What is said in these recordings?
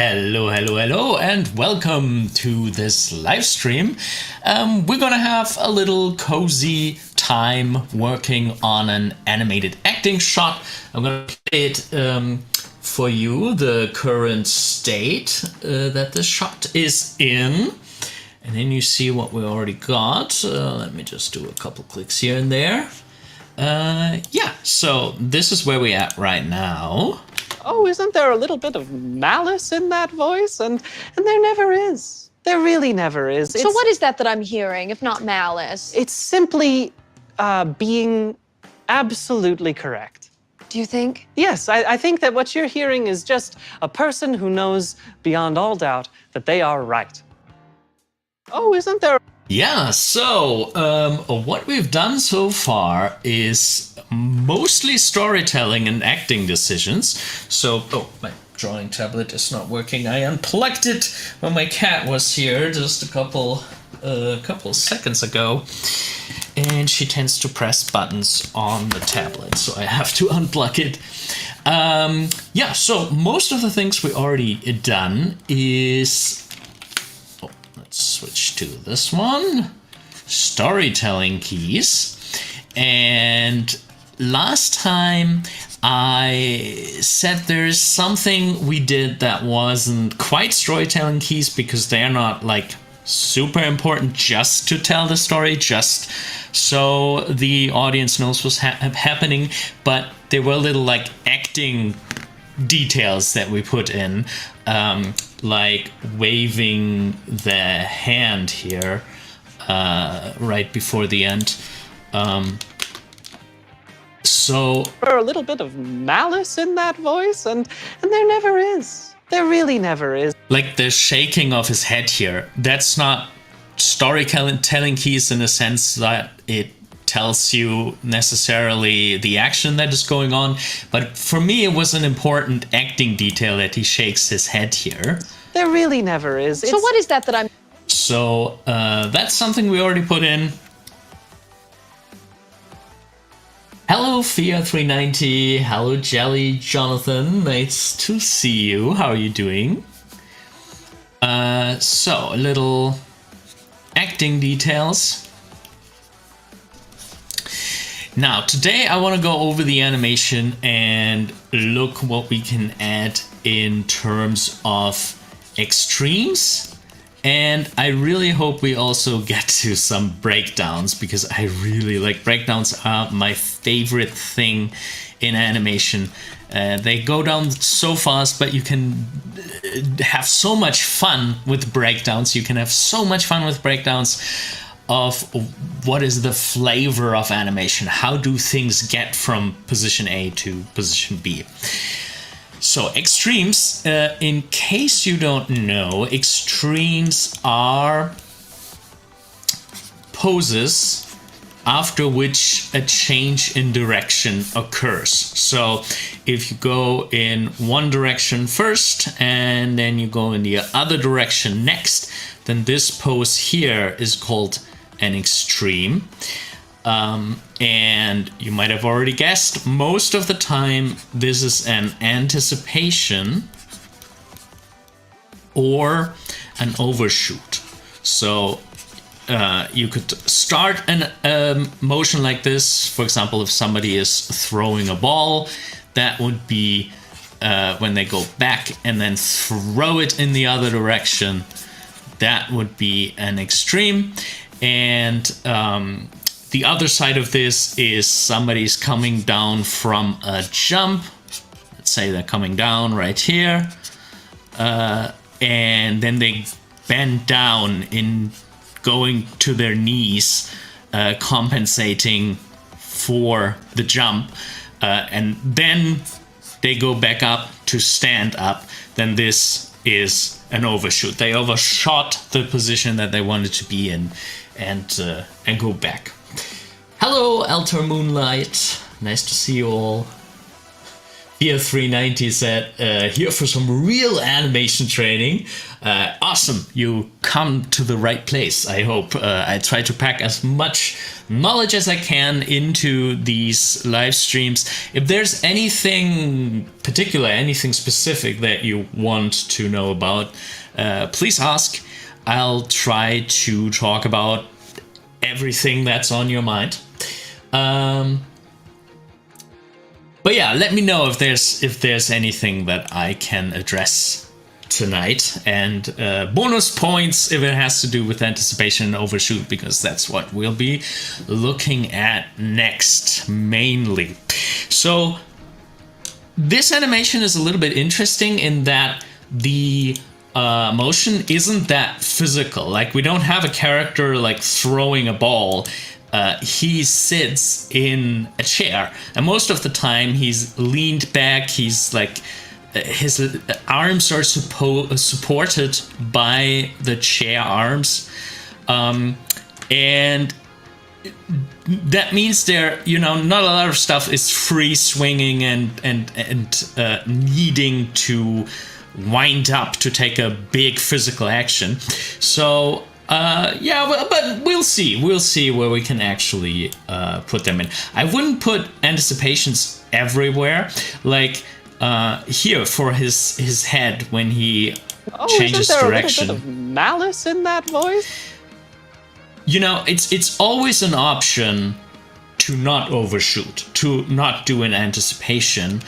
Hello, and welcome to this live stream. We're gonna have a little cozy time working on an animated acting shot. I'm gonna play it for you, the current state that the shot is in. And then you see what we already got. Let me just do a couple clicks here and there. Yeah, so this is where we're at right now. Oh, isn't there a little bit of malice in that voice? And there never is. There really never is. So what is that I'm hearing, if not malice? It's simply being absolutely correct. Do you think? Yes, I think that what you're hearing is just a person who knows beyond all doubt that they are right. Oh, isn't there? Yeah, so what we've done so far is mostly storytelling and acting decisions. So, my drawing tablet is not working. I unplugged it when my cat was here just a couple seconds ago. And she tends to press buttons on the tablet, so I have to unplug it. Yeah, so most of the things we already done is... Let's switch to this one. Storytelling keys. And last time I said there's something we did that wasn't quite storytelling keys because they're not like super important just to tell the story, just so the audience knows what's happening, but they were little like acting details that we put in, like waving the hand here right before the end. So a little bit of malice in that voice, and there never is. There really never is. Like the shaking of his head here, that's not storytelling keys in the sense that it tells you necessarily the action that is going on, but for me it was an important acting detail that he shakes his head here. There really never is. So what is that I'm... So that's something we already put in. Hello Fia390, hello Jelly Jonathan, nice to see you, how are you doing? So a little acting details. Now, today I want to go over the animation and look what we can add in terms of extremes. And I really hope we also get to some breakdowns because I really like breakdowns are my favorite thing in animation. They go down so fast, but you can have so much fun with breakdowns. You can have so much fun with breakdowns of what is the flavor of animation. How do things get from position A to position B? So extremes, in case you don't know, extremes are poses after which a change in direction occurs. So if you go in one direction first and then you go in the other direction next, then this pose here is called an extreme. And you might have already guessed, most of the time this is an anticipation or an overshoot. So you could start a motion like this. For example, if somebody is throwing a ball, that would be when they go back and then throw it in the other direction. That would be an extreme. And the other side of this is somebody's coming down from a jump. Let's say they're coming down right here. And then they bend down in going to their knees, compensating for the jump. And then they go back up to stand up. Then this is an overshoot. They overshot the position that they wanted to be in and go back. Hello, Alter Moonlight. Nice to see you all. Here 390 said, here for some real animation training. Awesome, you come to the right place, I hope. I try to pack as much knowledge as I can into these live streams. If there's anything particular, anything specific that you want to know about, please ask. I'll try to talk about everything that's on your mind. But yeah, let me know if there's anything that I can address tonight, and bonus points if it has to do with anticipation and overshoot, because that's what we'll be looking at next mainly. So this animation is a little bit interesting in that the motion isn't that physical. Like, we don't have a character like throwing a ball. He sits in a chair, and most of the time he's leaned back. He's like, his arms are supported by the chair arms, and that means there, not a lot of stuff is free swinging and needing to wind up to take a big physical action. So but we'll see. We'll see where we can actually put them in. I wouldn't put anticipations everywhere. Like here for his head when he changes isn't there direction. A little bit of malice in that voice? It's always an option to not overshoot, to not do an anticipation.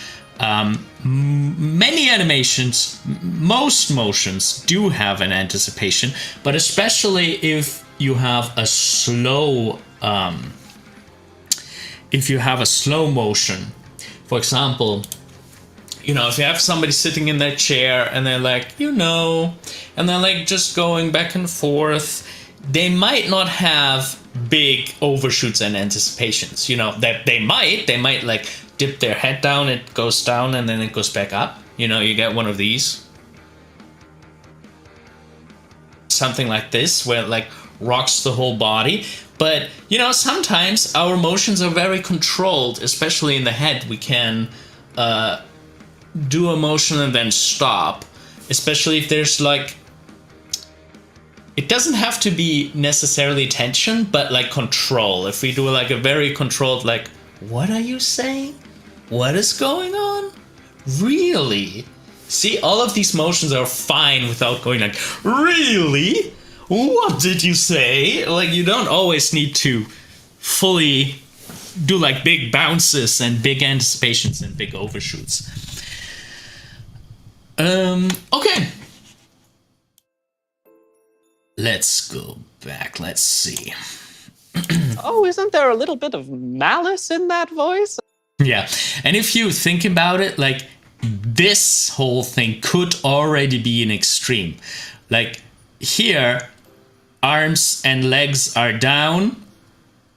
Many animations, most motions do have an anticipation, but especially if you have a slow motion. For example, if you have somebody sitting in their chair and they're like, and they're like just going back and forth, they might not have big overshoots and anticipations. That they might like dip their head down, it goes down, and then it goes back up. You get one of these. Something like this, where it like rocks the whole body. But, sometimes our motions are very controlled, especially in the head. We can do a motion and then stop, especially if there's like, it doesn't have to be necessarily tension, but like control. If we do like a very controlled, like, what are you saying? What is going on? Really? See, all of these motions are fine without going like, really? What did you say? Like, you don't always need to fully do like big bounces and big anticipations and big overshoots. Okay. Let's go back. Let's see. Isn't there a little bit of malice in that voice? Yeah, and if you think about it, like, this whole thing could already be an extreme. Like, here, arms and legs are down,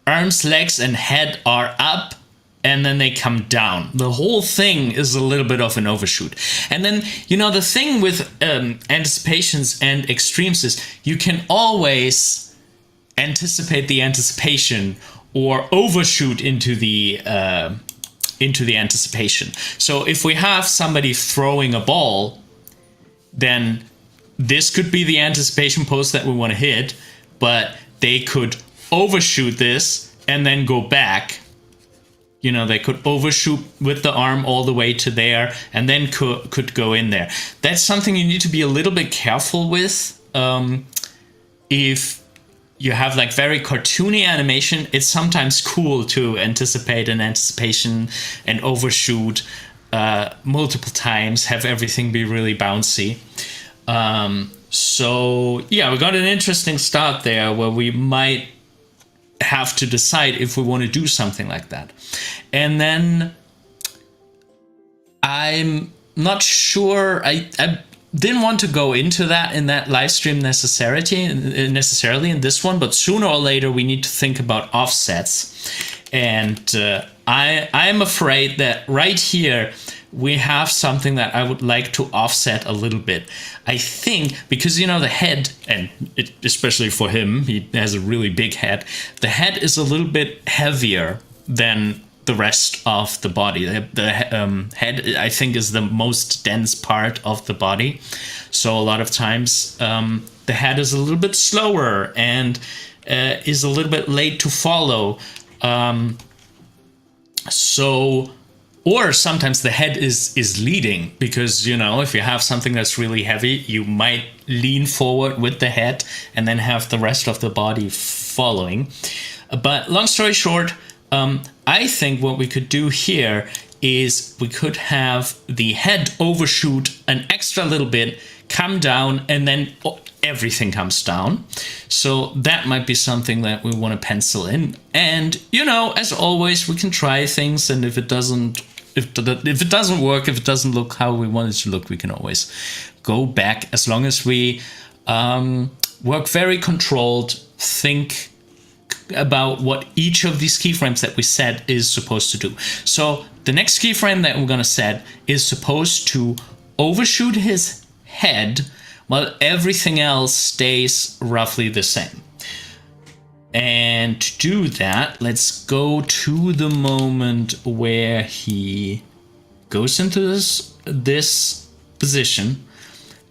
arms, legs, and head are up, and then they come down. The whole thing is a little bit of an overshoot. And then, the thing with anticipations and extremes is you can always anticipate the anticipation or overshoot into the anticipation. So if we have somebody throwing a ball, then this could be the anticipation pose that we want to hit, but they could overshoot this and then go back. They could overshoot with the arm all the way to there and then could go in there. That's something you need to be a little bit careful with. If you have like very cartoony animation, it's sometimes cool to anticipate an anticipation and overshoot multiple times, have everything be really bouncy. So yeah, we got an interesting start there where we might have to decide if we want to do something like that. And then I'm not sure, I didn't want to go into that in that live stream necessarily in this one, but sooner or later we need to think about offsets. And I'm afraid that right here we have something that I would like to offset a little bit. I think because, the head, and especially for him, he has a really big head, the head is a little bit heavier than the rest of the body. The head, I think, is the most dense part of the body. So a lot of times the head is a little bit slower and is a little bit late to follow. Or sometimes the head is leading, because, you know, if you have something that's really heavy, you might lean forward with the head and then have the rest of the body following. But long story short, I think what we could do here is we could have the head overshoot an extra little bit, come down, and then everything comes down. So that might be something that we want to pencil in. And, you know, as always, we can try things, and if it doesn't work, if it doesn't look how we want it to look, we can always go back, as long as we work very controlled, think about what each of these keyframes that we set is supposed to do. So the next keyframe that we're going to set is supposed to overshoot his head while everything else stays roughly the same. And to do that, let's go to the moment where he goes into this position.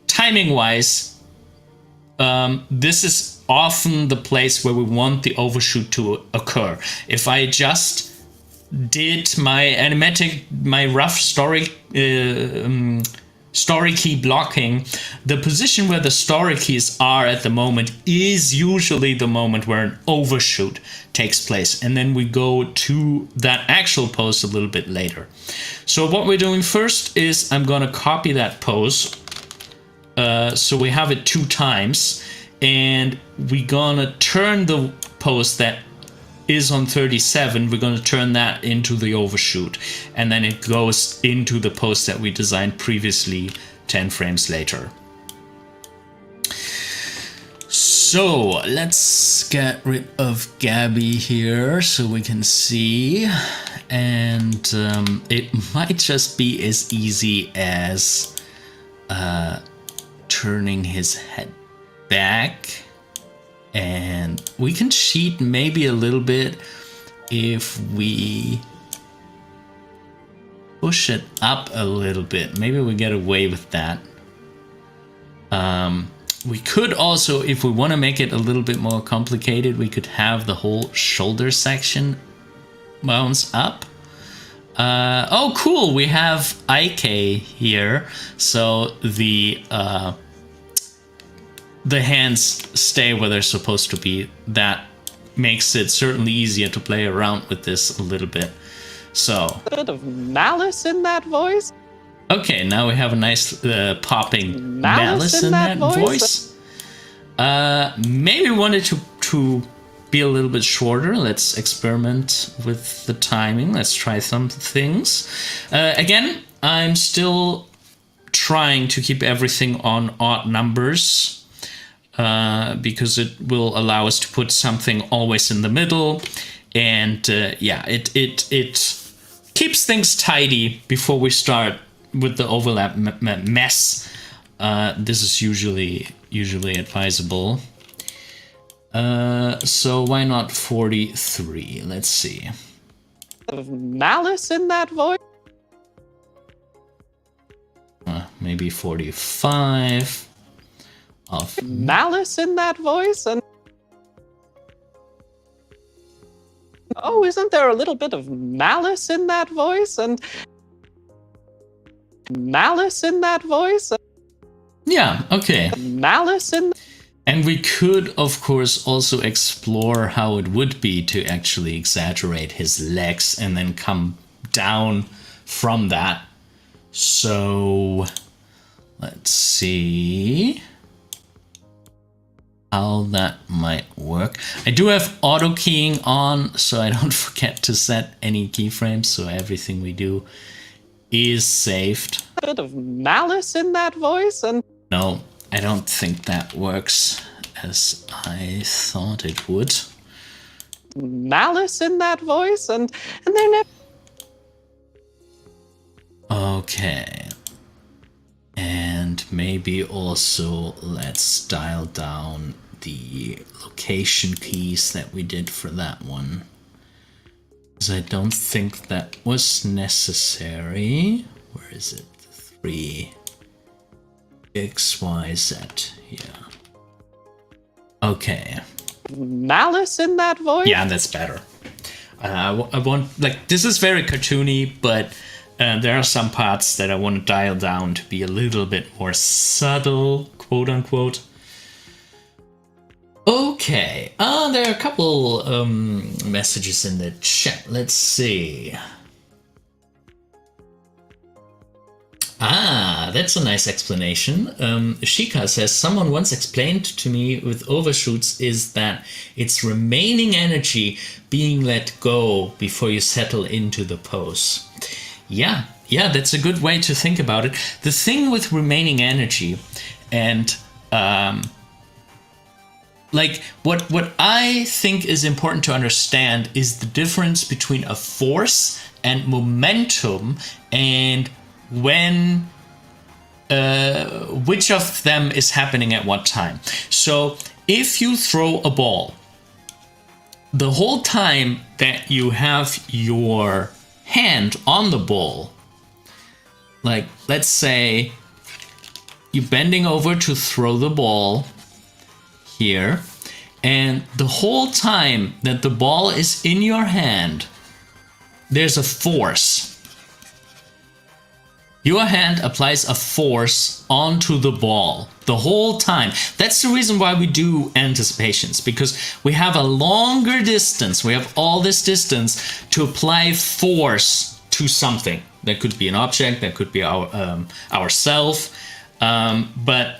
Timing wise, this is often the place where we want the overshoot to occur. If I just did my animatic, my rough story key blocking, the position where the story keys are at the moment is usually the moment where an overshoot takes place, and then we go to that actual pose a little bit later. So what we're doing first is I'm going to copy that pose, so we have it 2 times, and we're going to turn the pose that is on 37, we're going to turn that into the overshoot, and then it goes into the pose that we designed previously 10 frames later. So let's get rid of Gabby here so we can see, and it might just be as easy as turning his head back, and we can cheat maybe a little bit if we push it up a little bit. Maybe we get away with that. We could also, if we want to make it a little bit more complicated, we could have the whole shoulder section bounce up. Oh, cool! We have IK here, so the hands stay where they're supposed to be. That makes it certainly easier to play around with this a little bit. So A bit of malice in that voice. okay, now we have a nice popping malice in that voice. Maybe we wanted to be a little bit shorter. Let's experiment with the timing. Let's try some things. Again, I'm still trying to keep everything on odd numbers, because it will allow us to put something always in the middle, and yeah, it keeps things tidy before we start with the overlap mess. This is usually advisable. So why not 43? Let's see. Of malice in that voice. Maybe 45. Of Malice in that voice, and oh, isn't there a little bit of malice in that voice, and malice in that voice, yeah, okay. malice in. And we could, of course, also explore how it would be to actually exaggerate his legs and then come down from that. So let's see how that might work. I do have auto keying on, so I don't forget to set any keyframes, so everything we do is saved. A bit of malice in that voice, and No, I don't think that works as I thought it would. malice in that voice, and they're never. Okay. And maybe also let's dial down the location keys that we did for that one. because I don't think that was necessary. Where is it? 3 X, Y, Z. Yeah. Okay. Malice in that voice? Yeah, that's better. I want, like, this is very cartoony, but there are some parts that I want to dial down to be a little bit more subtle, quote unquote. Okay, there are a couple messages in the chat. Let's see. That's a nice explanation. Shika says, someone once explained to me with overshoots is that it's remaining energy being let go before you settle into the pose. Yeah, that's a good way to think about it. The thing with remaining energy and like what I think is important to understand is the difference between a force and momentum, and when which of them is happening at what time. So if you throw a ball, the whole time that you have your hand on the ball, like let's say you're bending over to throw the ball here, and the whole time that the ball is in your hand, there's a force. Your hand applies a force onto the ball the whole time. That's the reason why we do anticipations, because we have a longer distance. We have all this distance to apply force to something. That could be an object, that could be ourself. But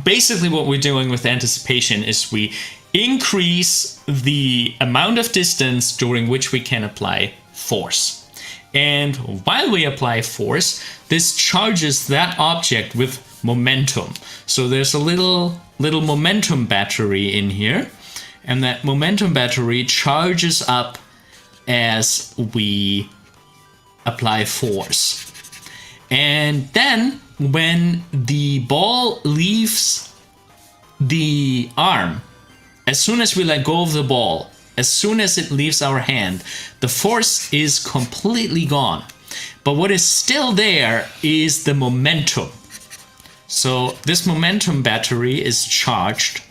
basically what we're doing with anticipation is we increase the amount of distance during which we can apply force. And while we apply force, this charges that object with momentum. So there's a little momentum battery in here, and that momentum battery charges up as we apply force. And then when the ball leaves the arm, as soon as we let go of the ball, as soon as it leaves our hand, the force is completely gone. But what is still there is the momentum. So this momentum battery is charged.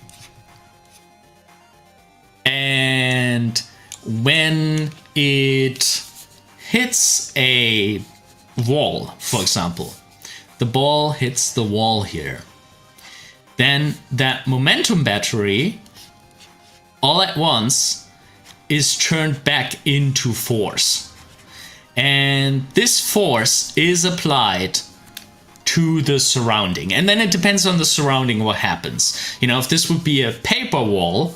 And when it hits a wall, for example, the ball hits the wall here, then that momentum battery all at once is turned back into force. And this force is applied to the surrounding. And then it depends on the surrounding what happens. You know, if this would be a paper wall,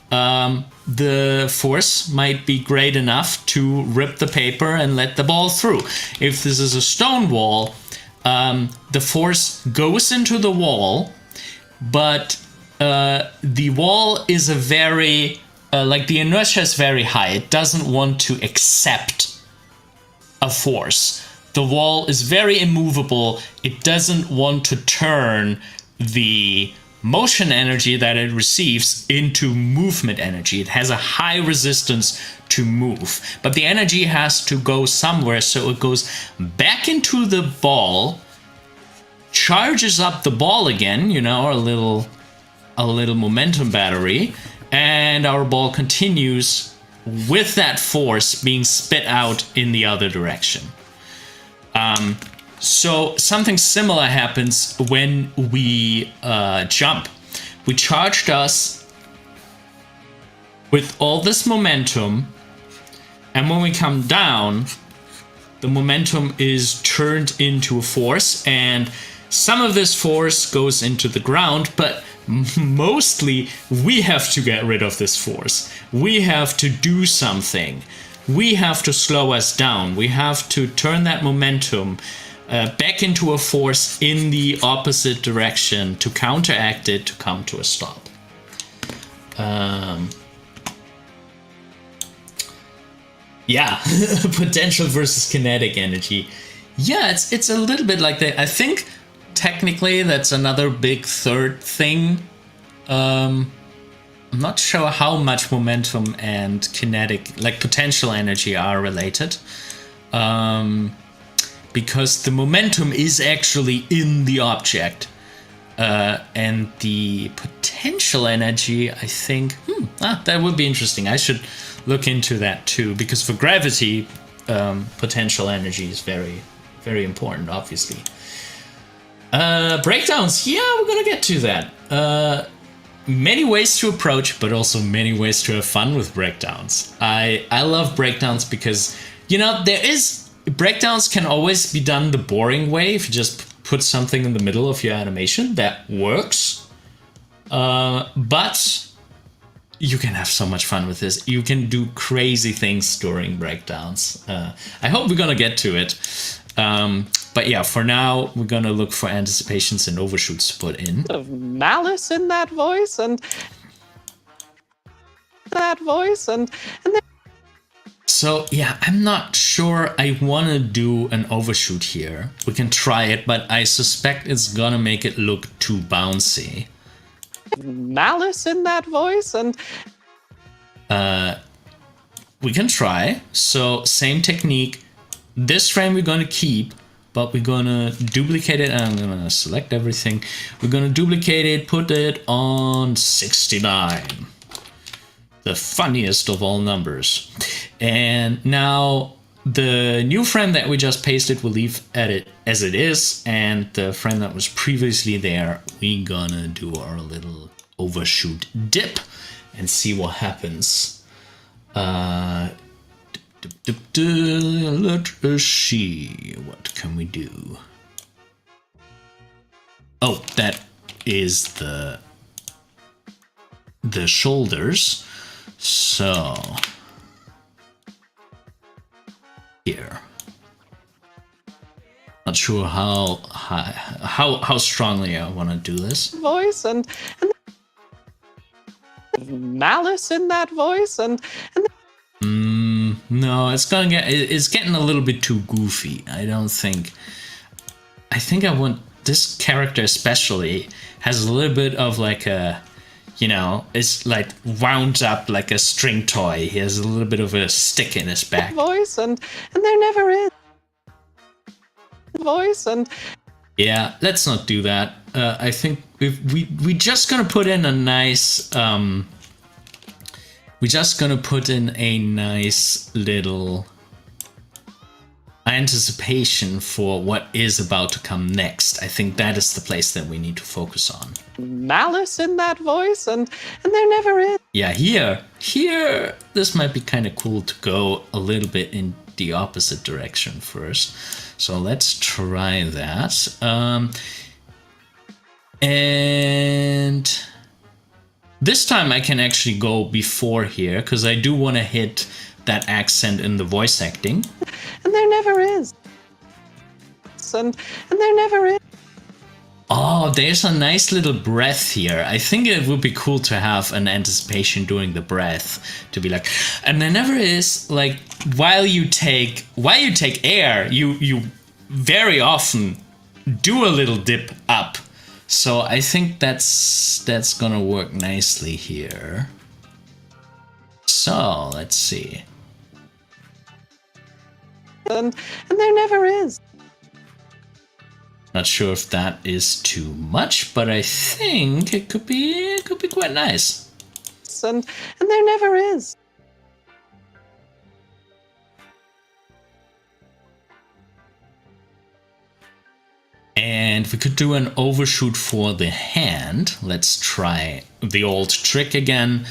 the force might be great enough to rip the paper and let the ball through. If this is a stone wall, the force goes into the wall, but the wall is a very like the inertia is very high. It doesn't want to accept a force. The wall is very immovable. It doesn't want to turn the motion energy that it receives into movement energy. It has a high resistance to move, but the energy has to go somewhere, so it goes back into the ball, charges up the ball again, you know, a little momentum battery, and our ball continues with that force being spit out in the other direction. So something similar happens when we jump. We charged us with all this momentum, and when we come down, the momentum is turned into a force, and some of this force goes into the ground, but mostly we have to get rid of this force. We have to do something. We have to slow us down. We have to turn that momentum back into a force in the opposite direction to counteract it, to come to a stop. Yeah, potential versus kinetic energy. Yeah, it's a little bit like that. I think technically that's another big third thing. I'm not sure how much momentum and kinetic, like potential energy, are related. Because the momentum is actually in the object. And the potential energy, I think, that would be interesting. I should look into that too, because for gravity, potential energy is very, very important, obviously. Breakdowns, yeah, we're gonna get to that. Many ways to approach, but also many ways to have fun with breakdowns. I love breakdowns because, you know, breakdowns can always be done the boring way. If you just put something in the middle of your animation, that works. But you can have so much fun with this. You can do crazy things during breakdowns. I hope we're gonna get to it. But yeah, for now, we're gonna look for anticipations and overshoots to put in. Of malice in that voice and then So yeah, I'm not sure I want to do an overshoot here. We can try it, but I suspect it's gonna make it look too bouncy. malice in that voice and We can try. So same technique. This frame we're gonna keep, but we're gonna duplicate it. I'm gonna select everything. We're gonna duplicate it, put it on 69. The funniest of all numbers. And now the new frame that we just pasted, we'll leave it as it is. And the frame that was previously there, we're gonna do our little overshoot dip and see what happens. Let us see, what can we do? Oh, that is the shoulders. So here, not sure how strongly I want to do this. voice and malice in that voice and No, it's getting a little bit too goofy. I think I want this character especially has a little bit of like a, you know, it's like wound up like a string toy. He has a little bit of a stick in his back. voice and there never is voice and Yeah, let's not do that. I think we just gonna put in a nice we're just gonna put in a nice little anticipation for what is about to come next. I think that is the place that we need to focus on. malice in that voice and there never is. Yeah, here, this might be kind of cool to go a little bit in the opposite direction first. So let's try that. And this time I can actually go before here because I do want to hit that accent in the voice acting. And there never is. And there never is. Oh, there's a nice little breath here. I think it would be cool to have an anticipation during the breath to be like, and there never is, like, while you take air, you very often do a little dip up. So I think that's gonna work nicely here. So let's see. And there never is. Not sure if that is too much, but I think it could be quite nice. And there never is. And we could do an overshoot for the hand. Let's try the old trick again.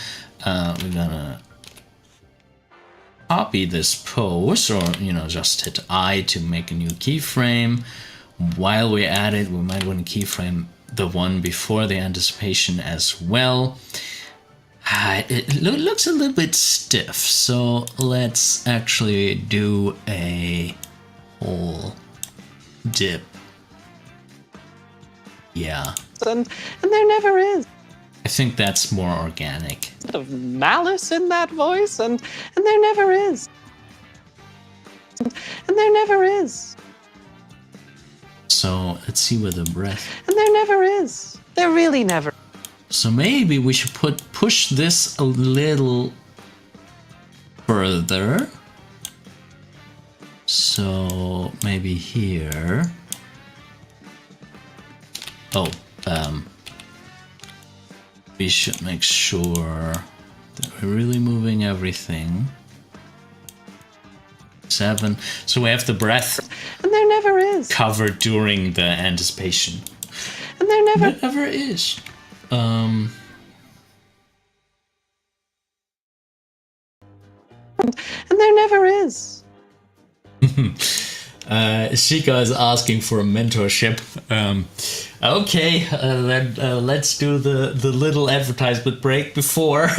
We're gonna copy this pose, or just hit I to make a new keyframe. While we're at it, we might want to keyframe the one before the anticipation as well. It looks a little bit stiff, so let's actually do a whole dip. Yeah. And there never is. I think that's more organic. Of malice in that voice and there never is. And there never is. So let's see with the breath. And there never is. There really never. So maybe we should push this a little further. So maybe here. Oh, we should make sure that we're really moving everything. 7. So we have the breath. And there never is. Covered during the anticipation. And there never is. And there never is. Shika is asking for a mentorship. Okay, let's do the little advertisement break before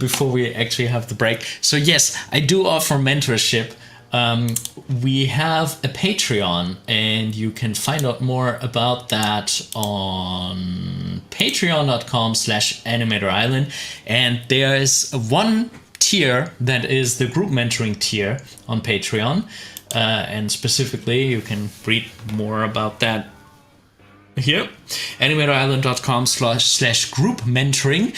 before we actually have the break. So yes, I do offer mentorship. We have a Patreon, and you can find out more about that on patreon.com/animatorisland. And there is one tier that is the group mentoring tier on Patreon. And specifically, you can read more about that here. animatorisland.com/group mentoring.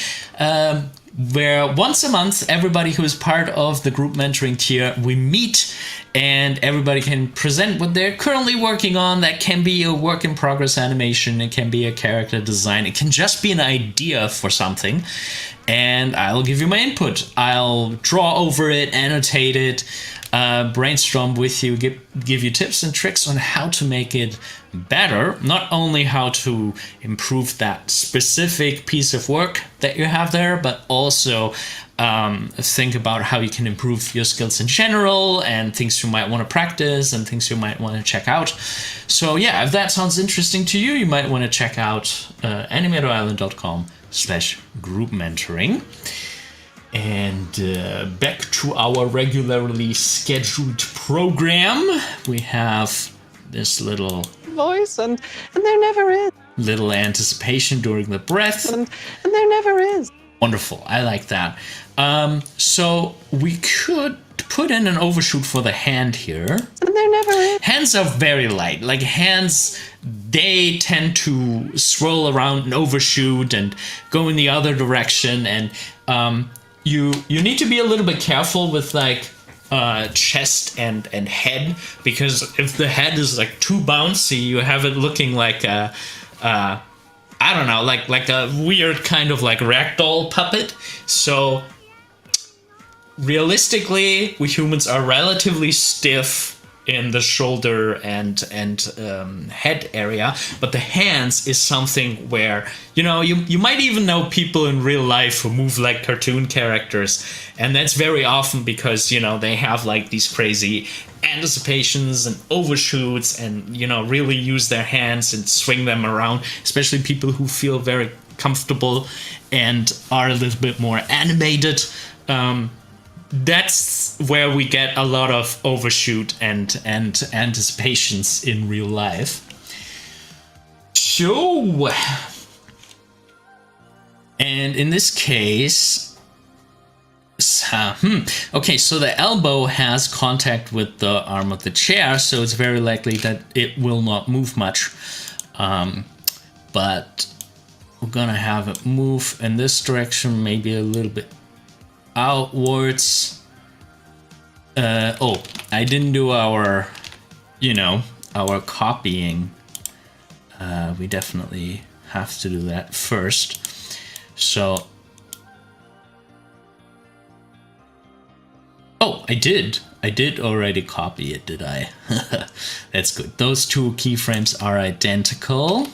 Where once a month, everybody who is part of the group mentoring tier, we meet and everybody can present what they're currently working on. That can be a work in progress animation, it can be a character design, it can just be an idea for something. And I'll give you my input. I'll draw over it, annotate it, brainstorm with you, give you tips and tricks on how to make it better. Not only how to improve that specific piece of work that you have there, but also think about how you can improve your skills in general and things you might want to practice and things you might want to check out. So yeah, if that sounds interesting to you, you might want to check out animatorisland.com/group mentoring. And back to our regularly scheduled program. We have this little voice, and there never is. Little anticipation during the breath. And there never is. Wonderful. I like that. So we could put in an overshoot for the hand here. And there never is. Hands are very light. Like hands, they tend to swirl around and overshoot and go in the other direction. And you need to be a little bit careful with like chest and head, because if the head is like too bouncy, you have it looking like a I don't know, like a weird kind of like ragdoll puppet. So realistically, we humans are relatively stiff in the shoulder and head area, but the hands is something where, you know, you might even know people in real life who move like cartoon characters, and that's very often because, you know, they have like these crazy anticipations and overshoots and, you know, really use their hands and swing them around, especially people who feel very comfortable and are a little bit more animated. That's where we get a lot of overshoot and anticipations in real life. So, and in this case, okay, so the elbow has contact with the arm of the chair, so it's very likely that it will not move much. But we're gonna have it move in this direction, maybe a little bit outwards. Oh, I didn't do our, you know, our copying. We definitely have to do that first. So, oh, I did already copy it, did I? That's good. Those two keyframes are identical.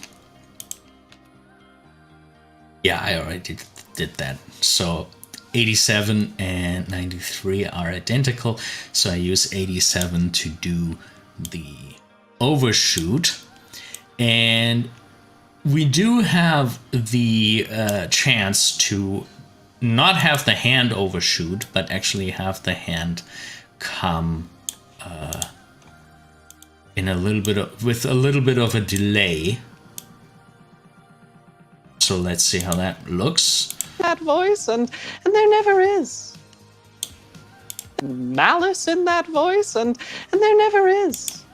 Yeah, I already did that. So 87 and 93 are identical, so I use 87 to do the overshoot. And we do have the chance to not have the hand overshoot, but actually have the hand come in a little bit of, with a little bit of a delay. So let's see how that looks. That voice, and there never is. Malice in that voice, and there never is.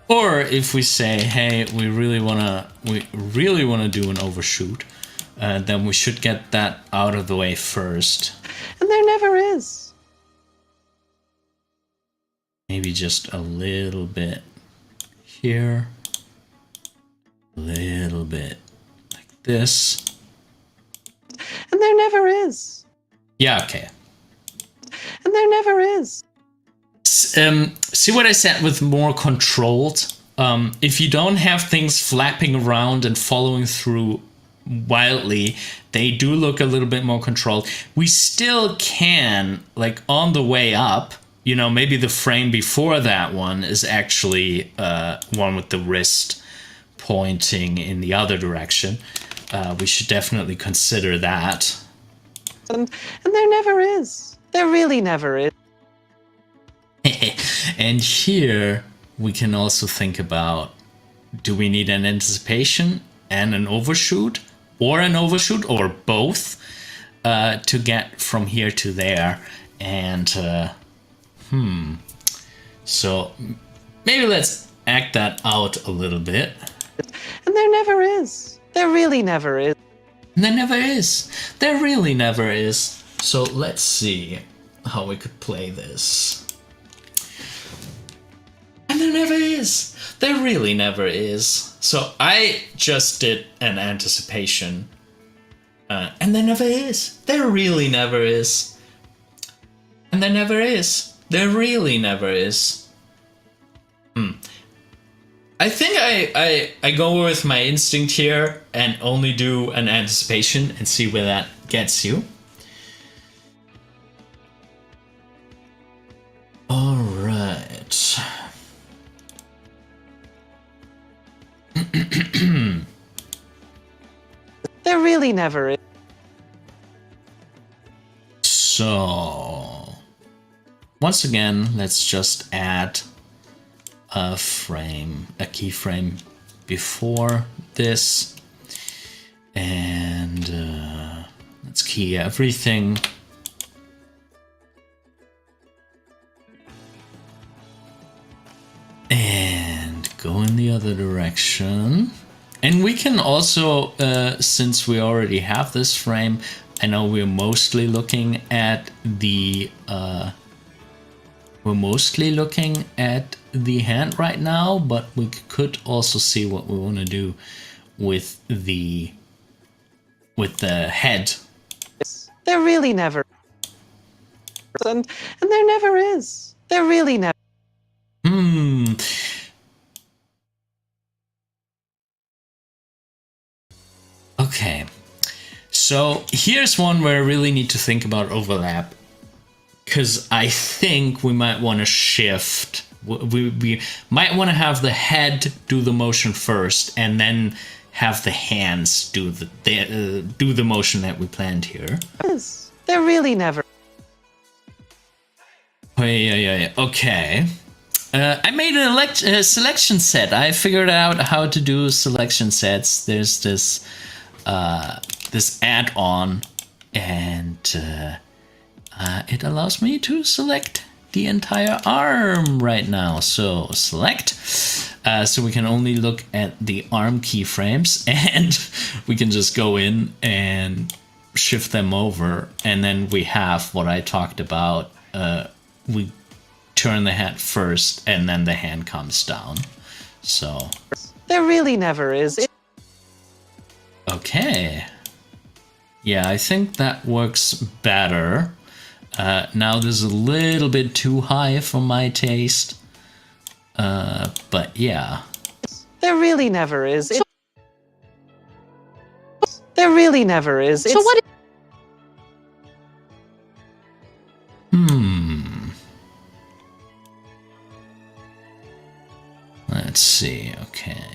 Or if we say, hey, we really wanna do an overshoot, then we should get that out of the way first. And there never is. Maybe just a little bit here, a little bit like this. And there never is. Yeah, okay. And there never is. See what I said with more controlled? If you don't have things flapping around and following through wildly, they do look a little bit more controlled. We still can, like on the way up, you know, maybe the frame before that one is actually one with the wrist pointing in the other direction. We should definitely consider that. And there never is. There really never is. And here we can also think about, do we need an anticipation and an overshoot, or both, to get from here to there? And so maybe let's act that out a little bit. And there never is. There really never is. And there never is. There really never is. So let's see how we could play this. And there never is. There really never is. So I just did an anticipation. And there never is. There really never is. And there never is. There really never is. I think I go with my instinct here and only do an anticipation and see where that gets you. All right. There really never is. So, once again, let's just add a frame, a keyframe before this, and let's key everything. And go in the other direction. And we can also, since we already have this frame, I know we're mostly looking at the hand right now, but we could also see what we want to do with the head. There really never is. And there never is. There really never. Okay. So here's one where I really need to think about overlap, because I think we might want to shift. We might want to have the head do the motion first, and then have the hands do the motion that we planned here. There really never. Yeah. Okay. I made a selection set. I figured out how to do selection sets. There's this add-on, and it allows me to select the entire arm right now. So select, so we can only look at the arm keyframes, and we can just go in and shift them over, and then we have what I talked about. We turn the head first, and then the hand comes down. So there really never is. Okay. Yeah, I think that works better. Now this is a little bit too high for my taste. But yeah. There really never is. There really never is. So what? Let's see. Okay.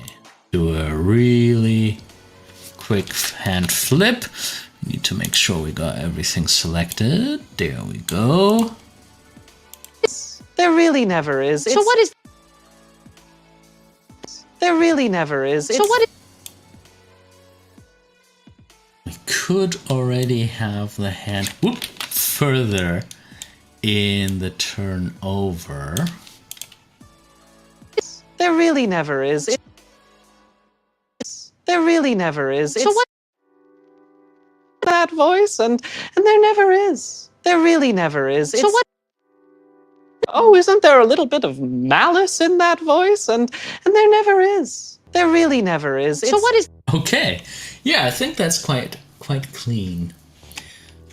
Do a really quick hand flip. Need to make sure we got everything selected. There we go. There really never is. So what is? There really never is. So what? We could already have the hand further in the turnover. There really never is. There really never is. So what? That voice, and there never is. There really never is. So what? Oh, isn't there a little bit of malice in that voice? And there never is. There really never is. So what is? Okay, yeah, I think that's quite clean.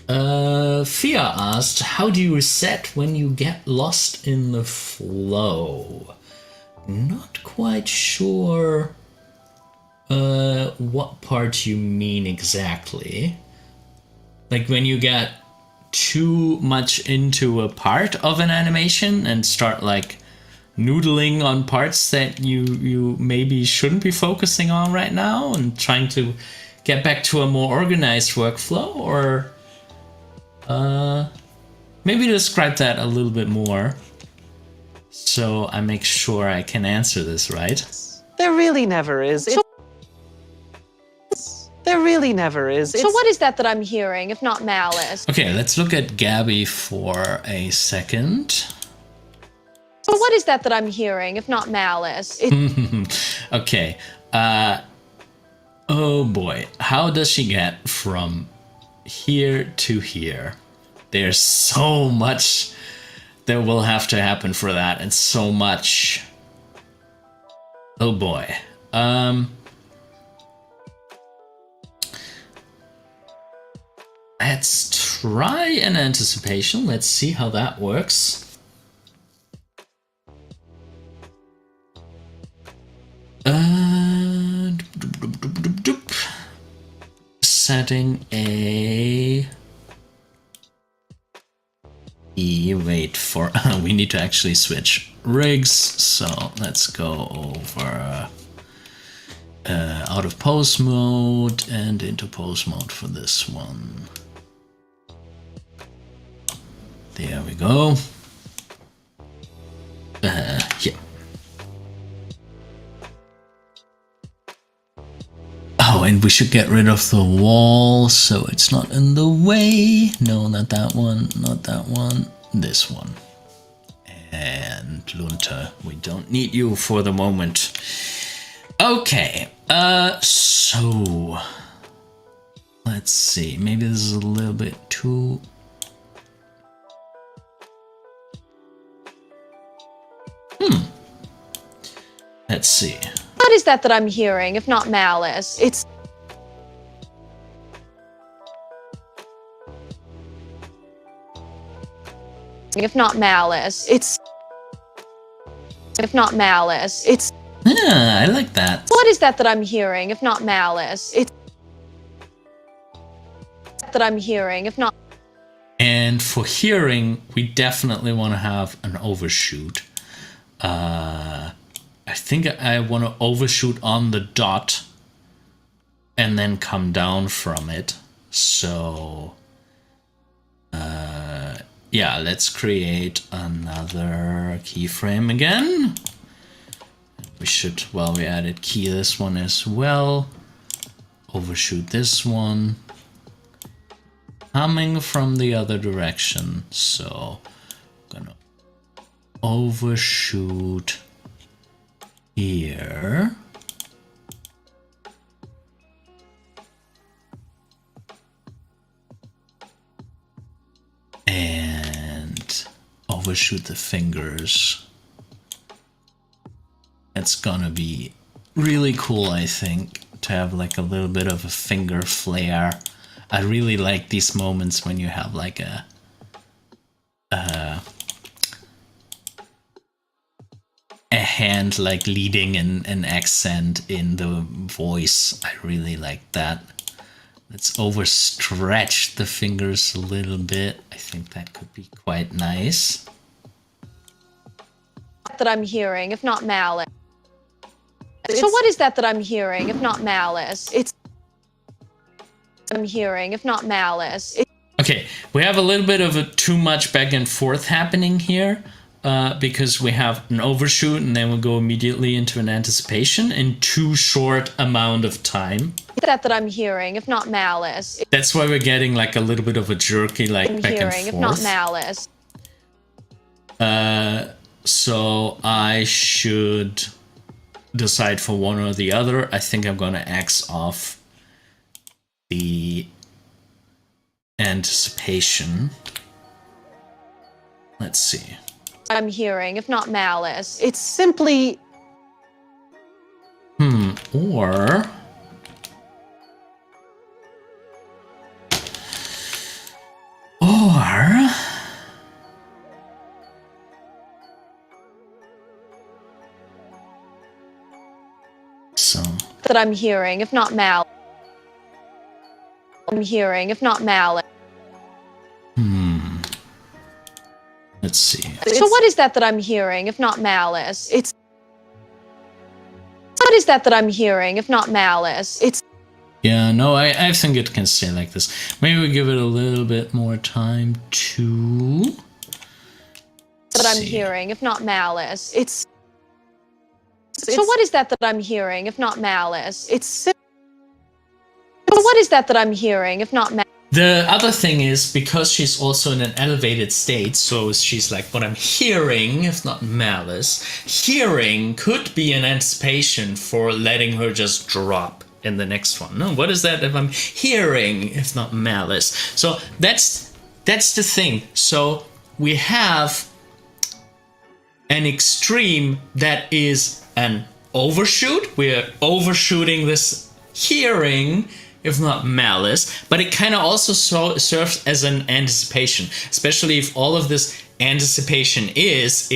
Fia asked, how do you reset when you get lost in the flow? Not quite sure what part you mean exactly. Like when you get too much into a part of an animation and start like noodling on parts that you maybe shouldn't be focusing on right now and trying to get back to a more organized workflow, or maybe describe that a little bit more so I make sure I can answer this right. There really never is. There really never is. So what is that I'm hearing, if not malice? Okay, let's look at Gabby for a second. So what is that I'm hearing, if not malice? Okay. Oh boy. How does she get from here to here? There's so much that will have to happen for that, and so much. Oh boy. Let's try an anticipation. Let's see how that works. Setting a wait for we need to actually switch rigs, so let's go over out of pose mode and into pose mode for this one. There we go. Yeah. Oh, and we should get rid of the wall so it's not in the way. No, not that one, not that one, this one. And Lunta, we don't need you for the moment. Okay, so let's see. Maybe this is a little bit too... Let's see. What is that I'm hearing, if not malice? If not malice. If not malice. Yeah, I like that. What is that I'm hearing, if not malice? That I'm hearing, if not... And for hearing, we definitely want to have an overshoot. I think I want to overshoot on the dot and then come down from it. So, yeah, let's create another keyframe again. We should, while we added key this one as well, overshoot this one. Coming from the other direction. So, I'm gonna overshoot here. And overshoot the fingers. It's gonna be really cool, I think, to have like a little bit of a finger flare. I really like these moments when you have like a hand like leading an accent in the voice. I really like that. Let's overstretch the fingers a little bit. I think that could be quite nice. That I'm hearing, if not malice. So what is that I'm hearing, if not malice? I'm hearing, if not malice. Okay, we have a little bit of a too much back and forth happening here. Because we have an overshoot and then we'll go immediately into an anticipation in too short amount of time. That I'm hearing, if not malice. That's why we're getting like a little bit of a jerky like I'm back hearing, and forth. if not malice. So I should decide for one or the other. I think I'm gonna X off the anticipation. Let's see. I'm hearing, if not malice. It's simply... Or... So... That I'm hearing, if not malice. I'm hearing, if not malice. Let's see. So what is that I'm hearing, if not malice? It's... What is that I'm hearing, if not malice? It's... Yeah, no, I think it can stay like this. Maybe we give it a little bit more time to... That I'm hearing, if not malice. It's... So what is that I'm hearing, if not malice? It's... So what is that I'm hearing, if not malice? The other thing is, because she's also in an elevated state, so she's like, what I'm hearing, if not malice, hearing could be an anticipation for letting her just drop in the next one. No, what is that if I'm hearing, if not malice? So that's the thing. So we have an extreme that is an overshoot. We're overshooting this hearing, if not malice, but it kind of also serves as an anticipation, especially if all of this anticipation is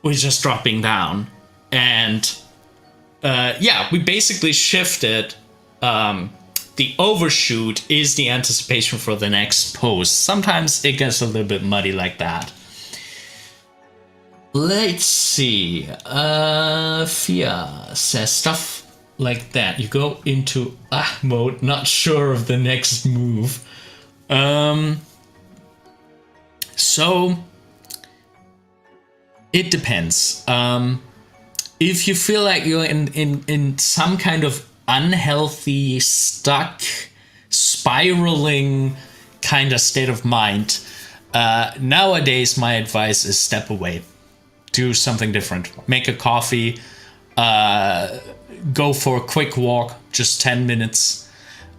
we're just dropping down. And yeah, we basically shifted the overshoot is the anticipation for the next pose. Sometimes it gets a little bit muddy like that. Let's see. Fia says stuff like that. You go into mode, not sure of the next move. So it depends. If you feel like you're in some kind of unhealthy, stuck, spiraling kind of state of mind, nowadays my advice is step away. Do something different. Make a coffee. Go for a quick walk, just 10 minutes.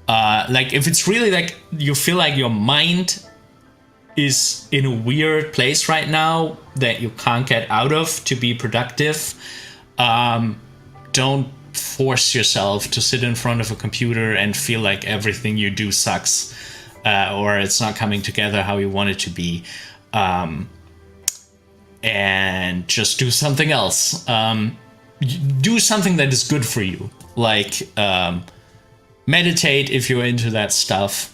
Like if it's really like you feel like your mind is in a weird place right now that you can't get out of to be productive, don't force yourself to sit in front of a computer and feel like everything you do sucks, or it's not coming together how you want it to be. And just do something else. Do something that is good for you, like meditate if you're into that stuff,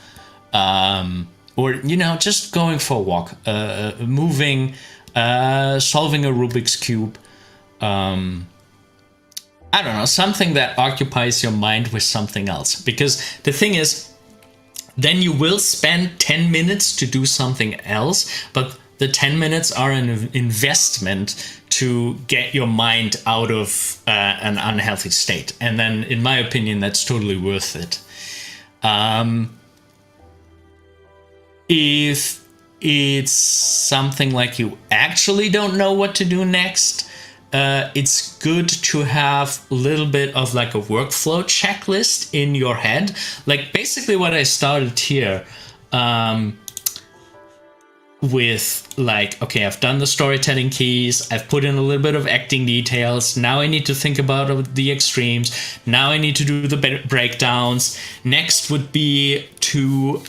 or just going for a walk, moving, solving a Rubik's cube. I don't know, something that occupies your mind with something else, because the thing is, then you will spend 10 minutes to do something else, but the 10 minutes are an investment to get your mind out of an unhealthy state. And then, in my opinion, that's totally worth it. If it's something like you actually don't know what to do next, it's good to have a little bit of like a workflow checklist in your head. Like basically what I started here, with like, okay, I've done the storytelling keys, I've put in a little bit of acting details, now I need to think about the extremes, now I need to do the breakdowns. Next would be to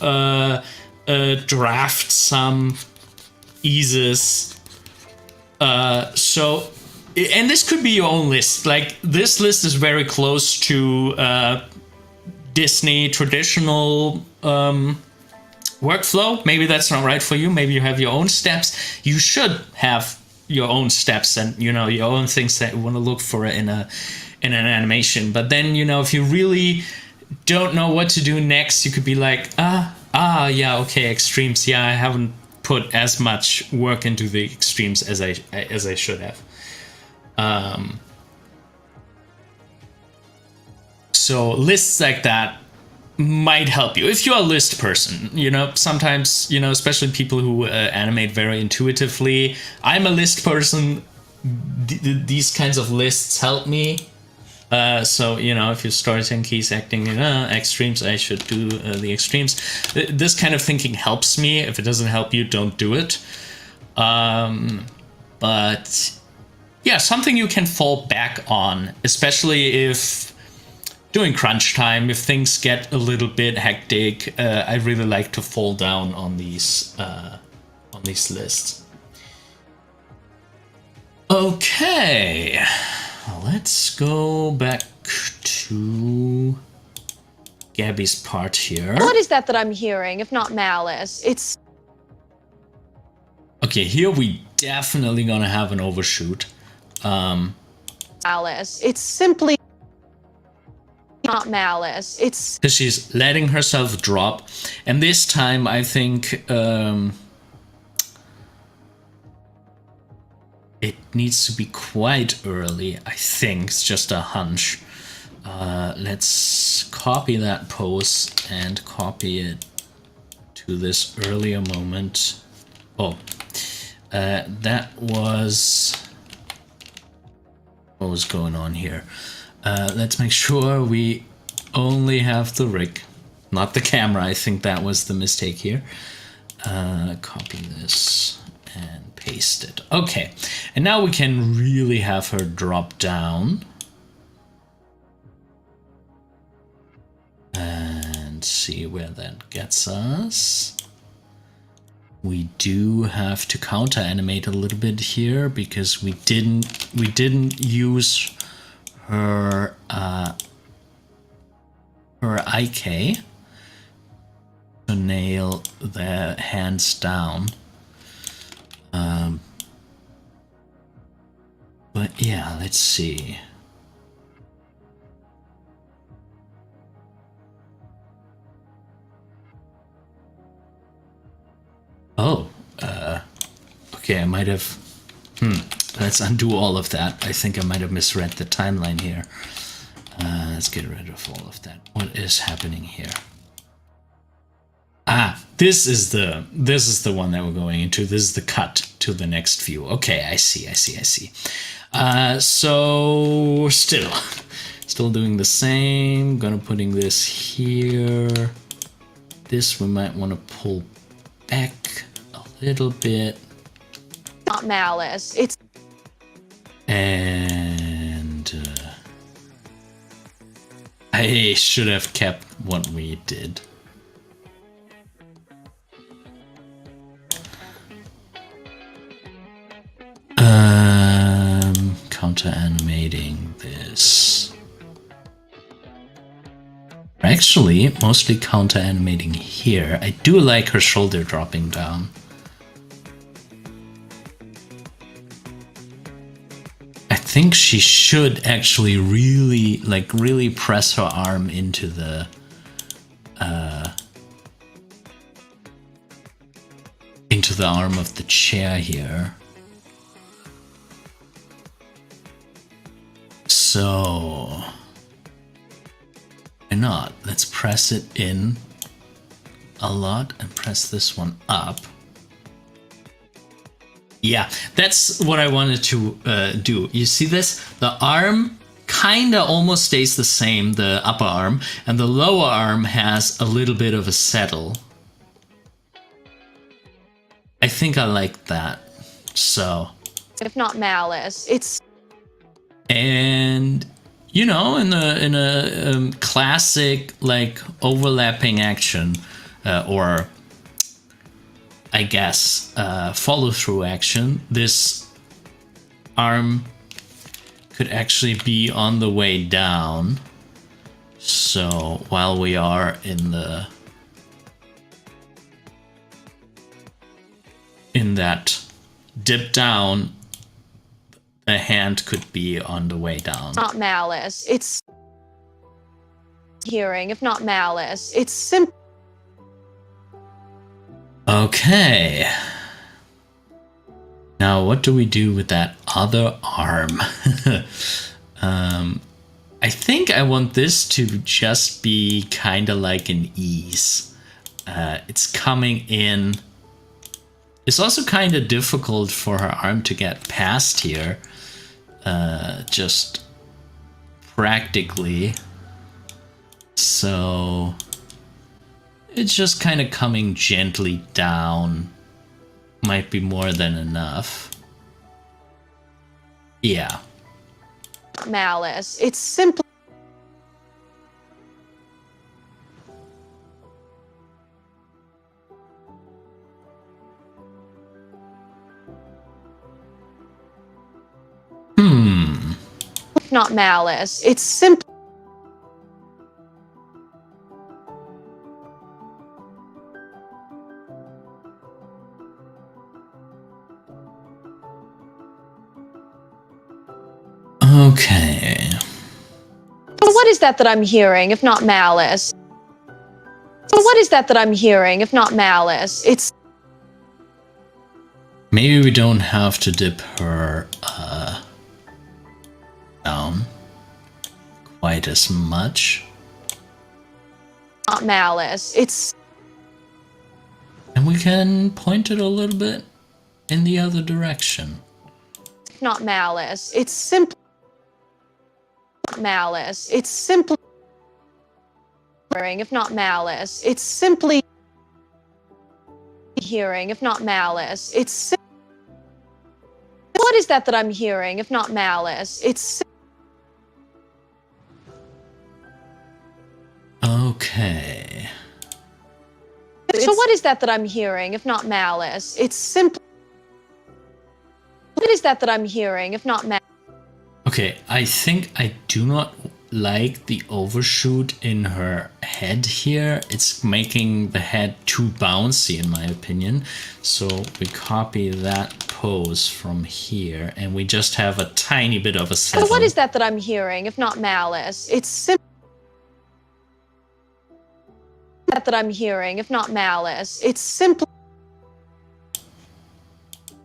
draft some eases. So, and this could be your own list. Like this list is very close to Disney traditional workflow. Maybe that's not right for you. Maybe you have your own steps. You should have your own steps and your own things that you want to look for in an animation. But then if you really don't know what to do next, you could be like, yeah, okay, extremes. Yeah, I haven't put as much work into the extremes as I should have. So lists like that might help you if you're a list person. Sometimes especially people who animate very intuitively. I'm a list person these kinds of lists help me. So, you know, if you're storytelling keys, acting, extremes, I should do the extremes. This kind of thinking helps me. If it doesn't help you, don't do it. But yeah, something you can fall back on, especially if during crunch time, if things get a little bit hectic. I really like to fall down on these lists. Okay, let's go back to Gabby's part here. What is that I'm hearing, if not malice? It's... Okay, here we definitely gonna have an overshoot. Malice. It's simply... Not malice. It's... Because she's letting herself drop. And this time, I think... it needs to be quite early, I think. It's just a hunch. Let's copy that pose and copy it to this earlier moment. Oh, that was... What was going on here? Let's make sure we only have the rig, not the camera. I think that was the mistake here. Copy this and paste it. Okay, and now we can really have her drop down. And see where that gets us. We do have to counter animate a little bit here because we didn't use her IK to nail the hands down. But yeah, let's see. Oh, okay, I might have... let's undo all of that. I think I might have misread the timeline here. Let's get rid of all of that. What is happening here? Ah, this is the one that we're going into. This is the cut to the next view. Okay, I see. So still doing the same. Gonna putting this here. This we might want to pull back a little bit. Not malice. It's... And I should have kept what we did. Counter animating this. Actually, mostly counter animating here. I do like her shoulder dropping down. I think she should actually really press her arm into the arm of the chair here. So why not? Let's press it in a lot and press this one up. Yeah, that's what I wanted to do. You see this? The arm kinda almost stays the same, the upper arm, and the lower arm has a little bit of a settle. I think I like that. So, If not malice. It's... And you know, in a classic like overlapping action, or I guess follow through action, this arm could actually be on the way down. So while we are in that dip down, the hand could be on the way down. Not malice. It's... Hearing, if not malice. It's simple. Okay. Now what do we do with that other arm? I think I want this to just be kind of like an ease. It's coming in. It's also kind of difficult for her arm to get past here. just practically. So it's just kind of coming gently down. Might be more than enough. Yeah. Malice. It's simply... Not malice. It's simply... Okay. So what is that I'm hearing, if not malice? So what is that I'm hearing, if not malice? It's... Maybe we don't have to dip her down quite as much. Not malice. It's... And we can point it a little bit in the other direction. Not malice. It's simply... Malice. It's simply... Hearing, if not malice. It's simply... Hearing, if not malice. It's... What is that I'm hearing, if not malice? It's... Okay. So what is that I'm hearing, if not malice? It's simply... What is that I'm hearing, if not malice? Okay, I think I do not like the overshoot in her head here. It's making the head too bouncy in my opinion. So we copy that pose from here and we just have a tiny bit of a settle. So what is that I'm hearing, if not malice? It's simply... That I'm hearing, if not malice. It's simply...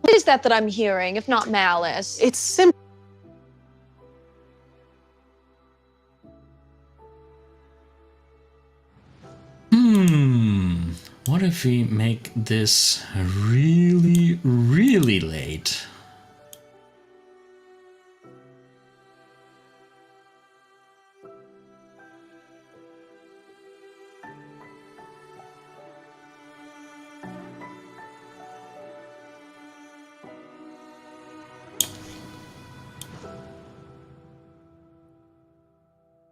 What is that I'm hearing, if not malice? It's simply... What if we make this really, really late?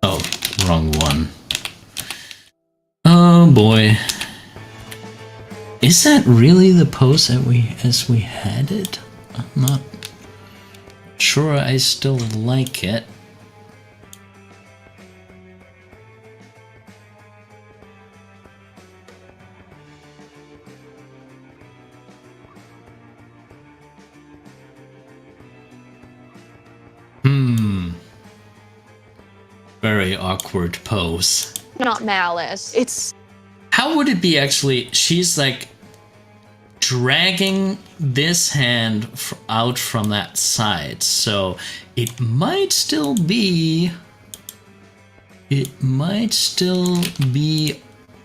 Oh, wrong one. Oh boy. Is that really the pose that we had it? I'm not sure I still like it. Very awkward pose. Not malice. It's... How would it be actually? She's like dragging this hand out from that side, so it might still be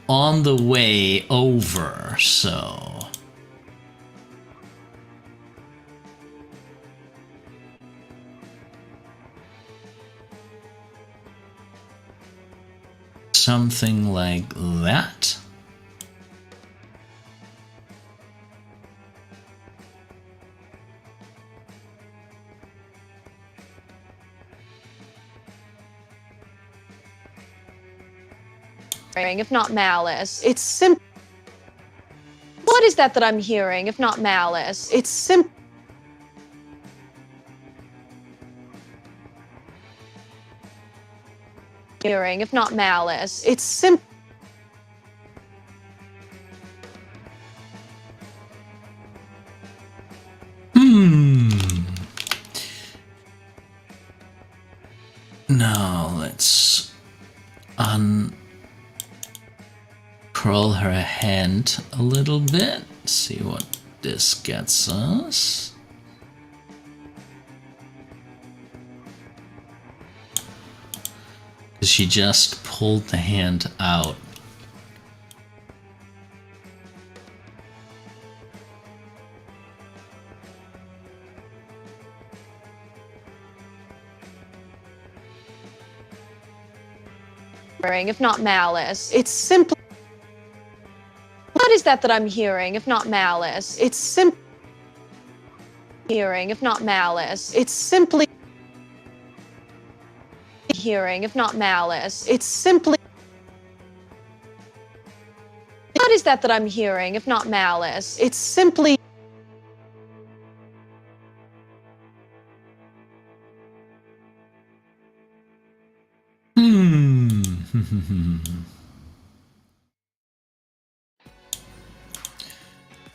on the way over, so something like that. If not malice. It's simple. What is that I'm hearing, if not malice? It's simple. Hearing, if not malice. It's simple. Now let's uncurl her hand a little bit. See what this gets us. She just pulled the hand out. if not malice? It's simply... What is that I'm hearing, if not malice? It's simply... Hearing, if not malice. It's simply... Hearing, if not malice. It's simply... What is that I'm hearing, if not malice? It's simply...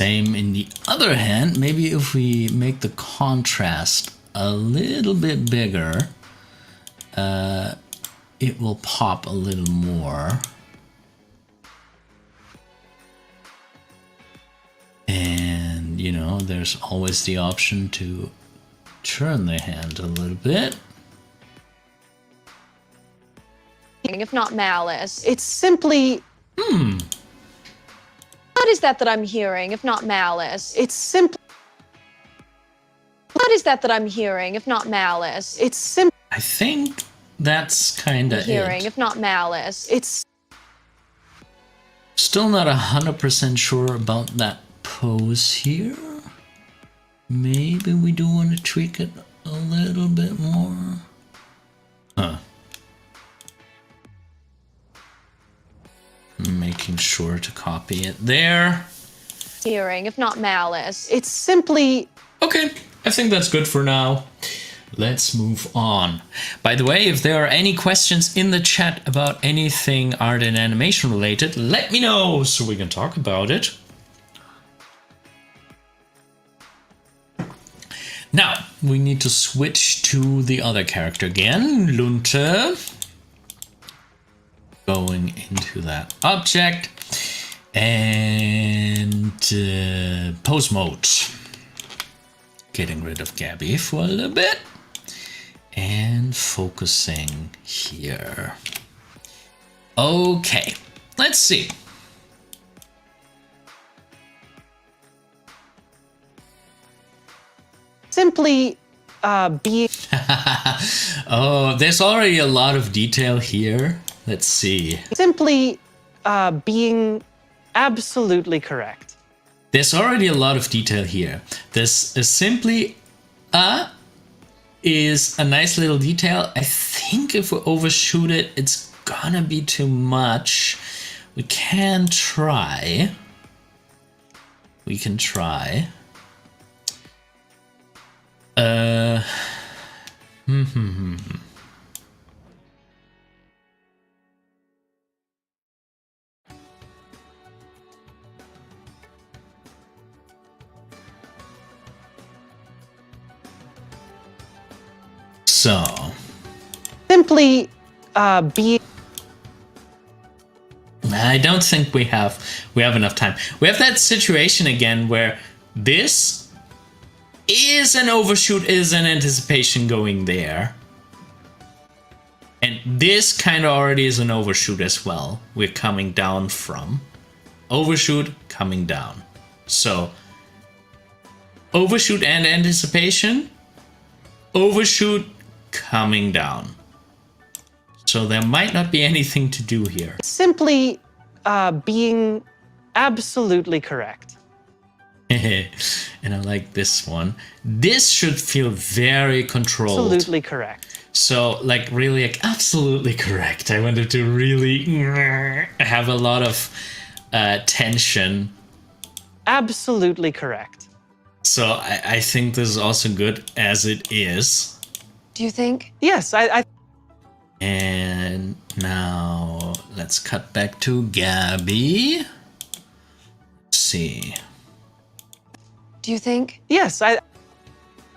Same in the other hand, maybe if we make the contrast a little bit bigger, it will pop a little more. And, you know, there's always the option to turn the hand a little bit. If not malice. It's simply... What is that I'm hearing, if not malice? It's simply... What is that I'm hearing, if not malice? It's simply... I think that's kind of Hearing, it. if not malice. It's... Still not 100% sure about that pose here. Maybe we do want to tweak it a little bit more. Huh. Making sure to copy it there. Hearing, if not malice. It's simply... Okay, I think that's good for now. Let's move on. By the way, if there are any questions in the chat about anything art and animation related, let me know so we can talk about it. Now, we need to switch to the other character again, Lunte. Going into that object and pose mode. Getting rid of Gabby for a little bit and focusing here. Okay, let's see. Simply being... Oh, there's already a lot of detail here. Let's see. Simply being absolutely correct. There's already a lot of detail here. This is simply is a nice little detail. I think if we overshoot it, it's gonna be too much. We can try. We can try. So Simply being... I don't think we have enough time. We have that situation again where this is an overshoot, is an anticipation going there. And this kind of already is an overshoot as well. We're coming down from. Overshoot, coming down. So, overshoot and anticipation. Overshoot, coming down. So there might not be anything to do here. Simply being absolutely correct. And I like this one. This should feel very controlled. Absolutely correct. So, like, really, like, absolutely correct. I wanted to really have a lot of tension. Absolutely correct. So, I think this is also good as it is. Do you think? Yes, I And now, let's cut back to Gabby. Let's see. Do you think? Yes,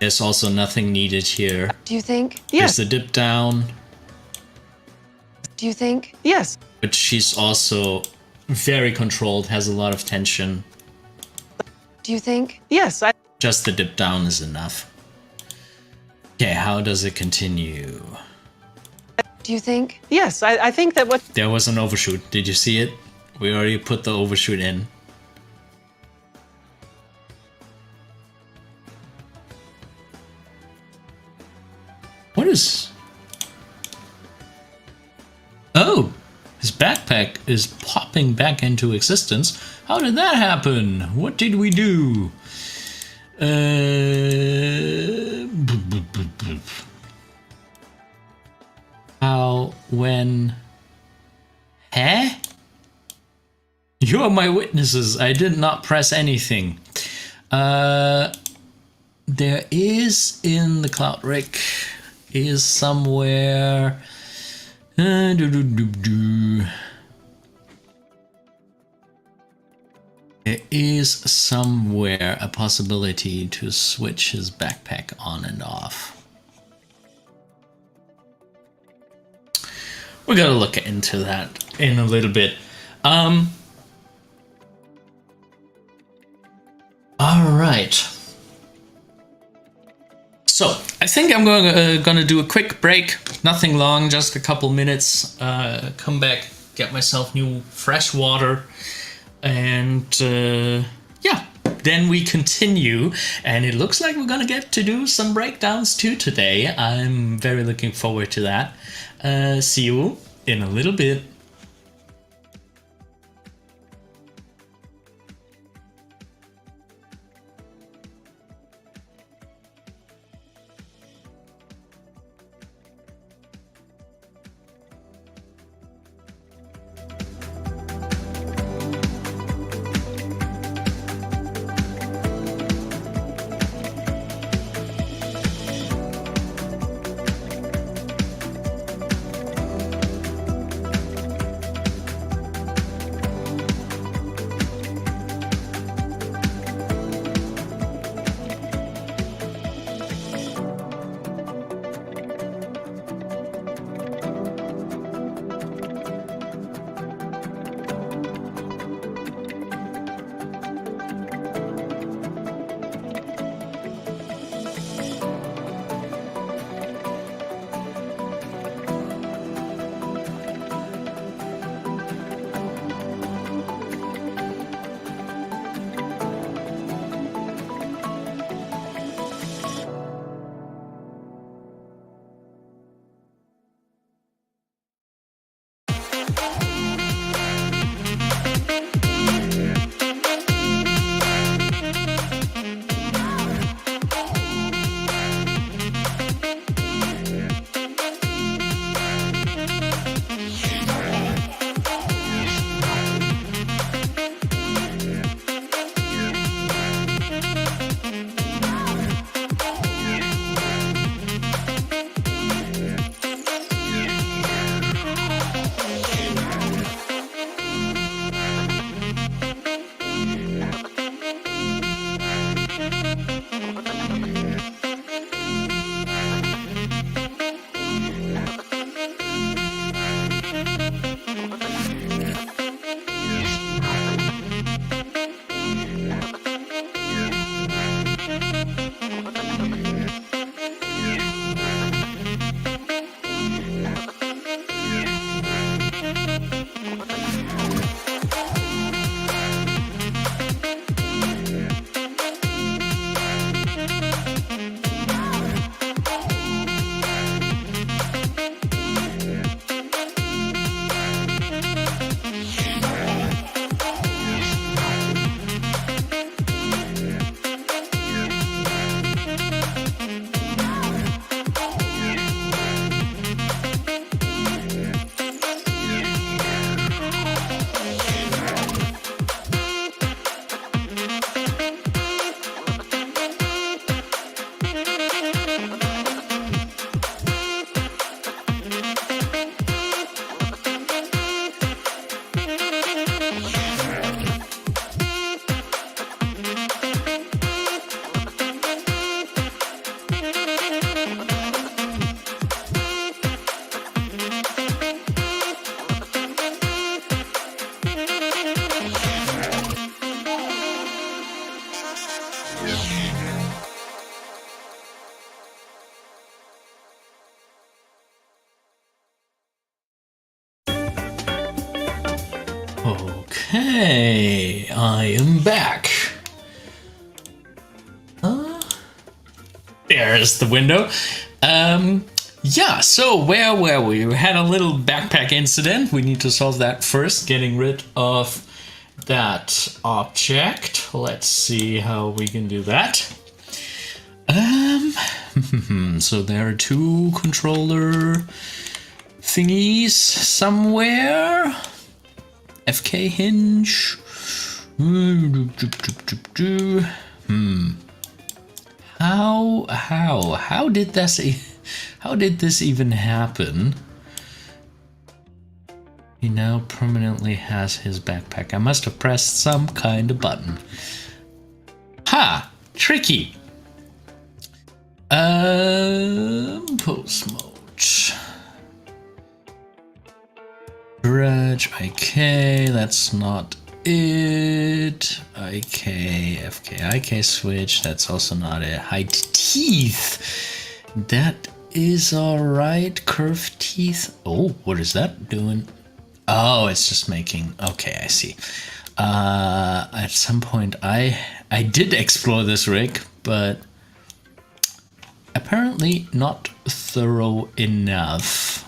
There's also nothing needed here. Do you think? yes, There's the dip down. Do you think? yes, But she's also very controlled, has a lot of tension. Do you think? yes, Just the dip down is enough. Okay, how does it continue? Do you think? yes. I think that what... There was an overshoot. Did you see it? We already put the overshoot in. What is... Oh! is popping back into existence. How did that happen? What did we do? How, when, huh? You are my witnesses. I did not press anything. There is in the cloud rig is somewhere. There is somewhere a possibility to switch his backpack on and off. We're gonna look into that in a little bit. All right. So I think I'm gonna do a quick break. Nothing long, just a couple minutes. Come back, get myself new fresh water, and yeah, then we continue. And it looks like we're gonna get to do some breakdowns too today. I'm very looking forward to that. See you in a little bit. Okay, I am back. There's the window. Yeah, so where were we? We had a little backpack incident. We need to solve that first, getting rid of that object. Let's see how we can do that. So there are two controller thingies somewhere. FK hinge. How did this even happen? He now permanently has his backpack. I must have pressed some kind of button. Ha! Tricky. Post mode. Dredge, IK, that's not it. IK, FK, IK switch, that's also not it. Hide teeth. That is alright. Curved teeth. Oh, what is that doing? Oh, it's just making. Okay, I see. At some point, I did explore this rig, but apparently not thorough enough.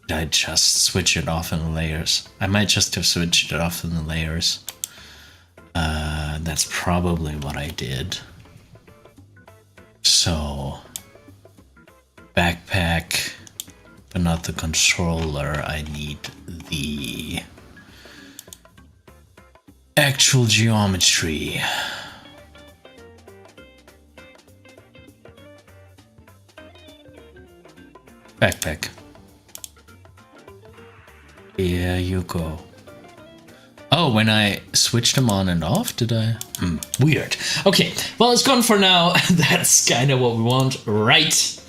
Did I just switch it off in the layers? I might just have switched it off in the layers. That's probably what I did. So, backpack, but not the controller. I need the actual geometry. Backpack. Here you go. Oh, when I switched them on and off, did I? Weird. Okay, well, it's gone for now. That's kind of what we want, right?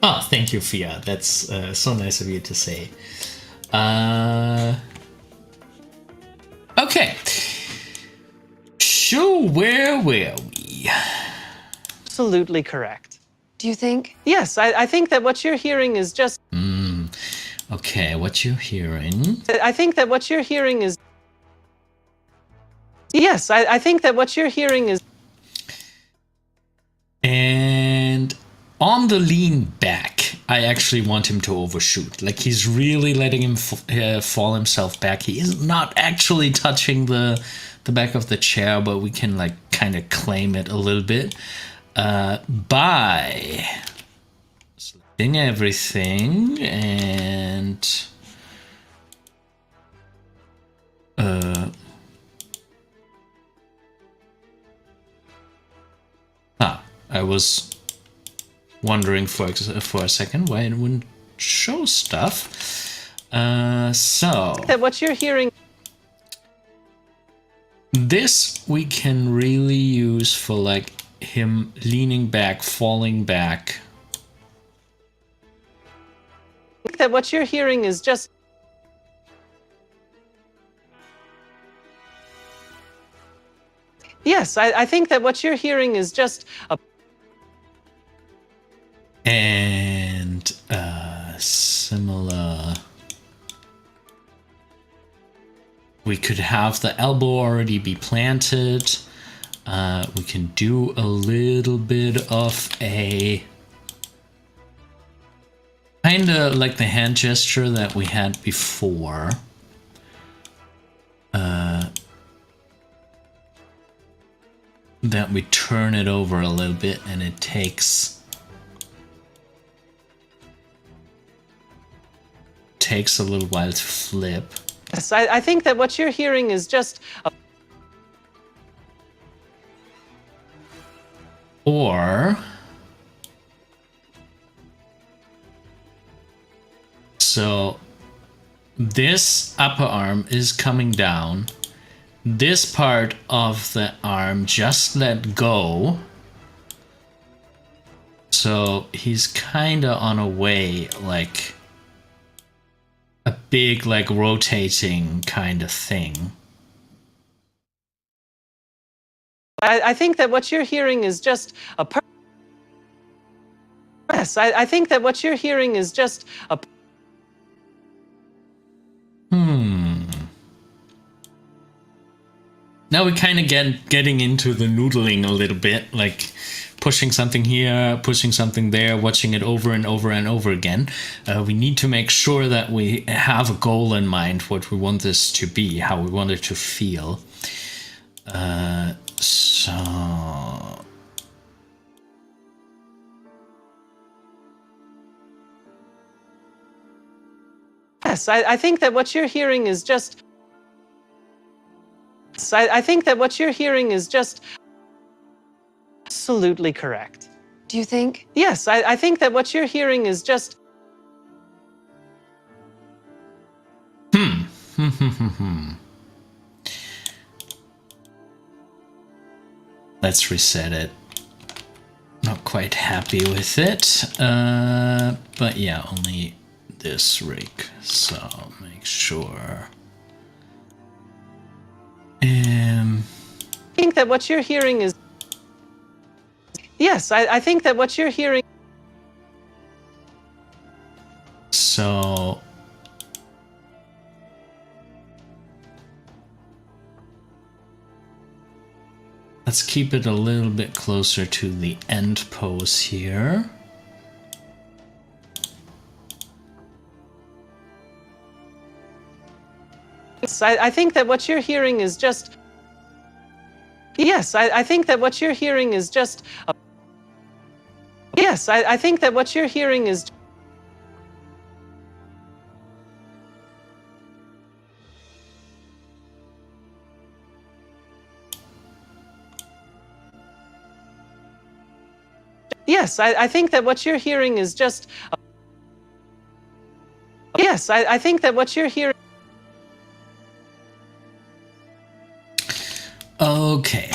Oh, thank you, Fia. That's so nice of you to say. Okay. So, where were we? Absolutely correct. Do you think? Yes, I think that what you're hearing is just... Okay, what you're hearing? I think that what you're hearing is... Yes, I think that what you're hearing is... And on the lean back, I actually want him to overshoot. Like, he's really letting him fall himself back. He is not actually touching the back of the chair, but we can, like, kind of claim it a little bit by selecting everything and I was wondering for a second why it wouldn't show stuff. So that what you're hearing... This we can really use for, like, him leaning back, falling back. That what you're hearing is just... Yes, I think that what you're hearing is just a... And similar... We could have the elbow already be planted. We can do a little bit of a... kind of like the hand gesture that we had before. That we turn it over a little bit and it takes a little while to flip. Yes, I think that what you're hearing is just a... Or... So this upper arm is coming down. This part of the arm just let go. So he's kind of on a way, like a big, like, rotating kind of thing. I think that what you're hearing is just a... Yes, I think that what you're hearing is just a... Now we're kind of getting into the noodling a little bit, like pushing something here, pushing something there, watching it over and over and over again. We need to make sure that we have a goal in mind, what we want this to be, how we want it to feel. So... Yes, I think that what you're hearing is just... I think that what you're hearing is just absolutely correct. Do you think? Yes, I think that what you're hearing is just... Let's reset it. Not quite happy with it. But yeah, only this rig. So make sure. I think that what you're hearing is... Yes, I think that what you're hearing... So... let's keep it a little bit closer to the end pose here. I think that what you're hearing is just... Yes, I think that what you're hearing is just... Yes, I think that what you're hearing is... Yes, I think that what you're hearing is just... Yes, I think that what you're hearing... Okay,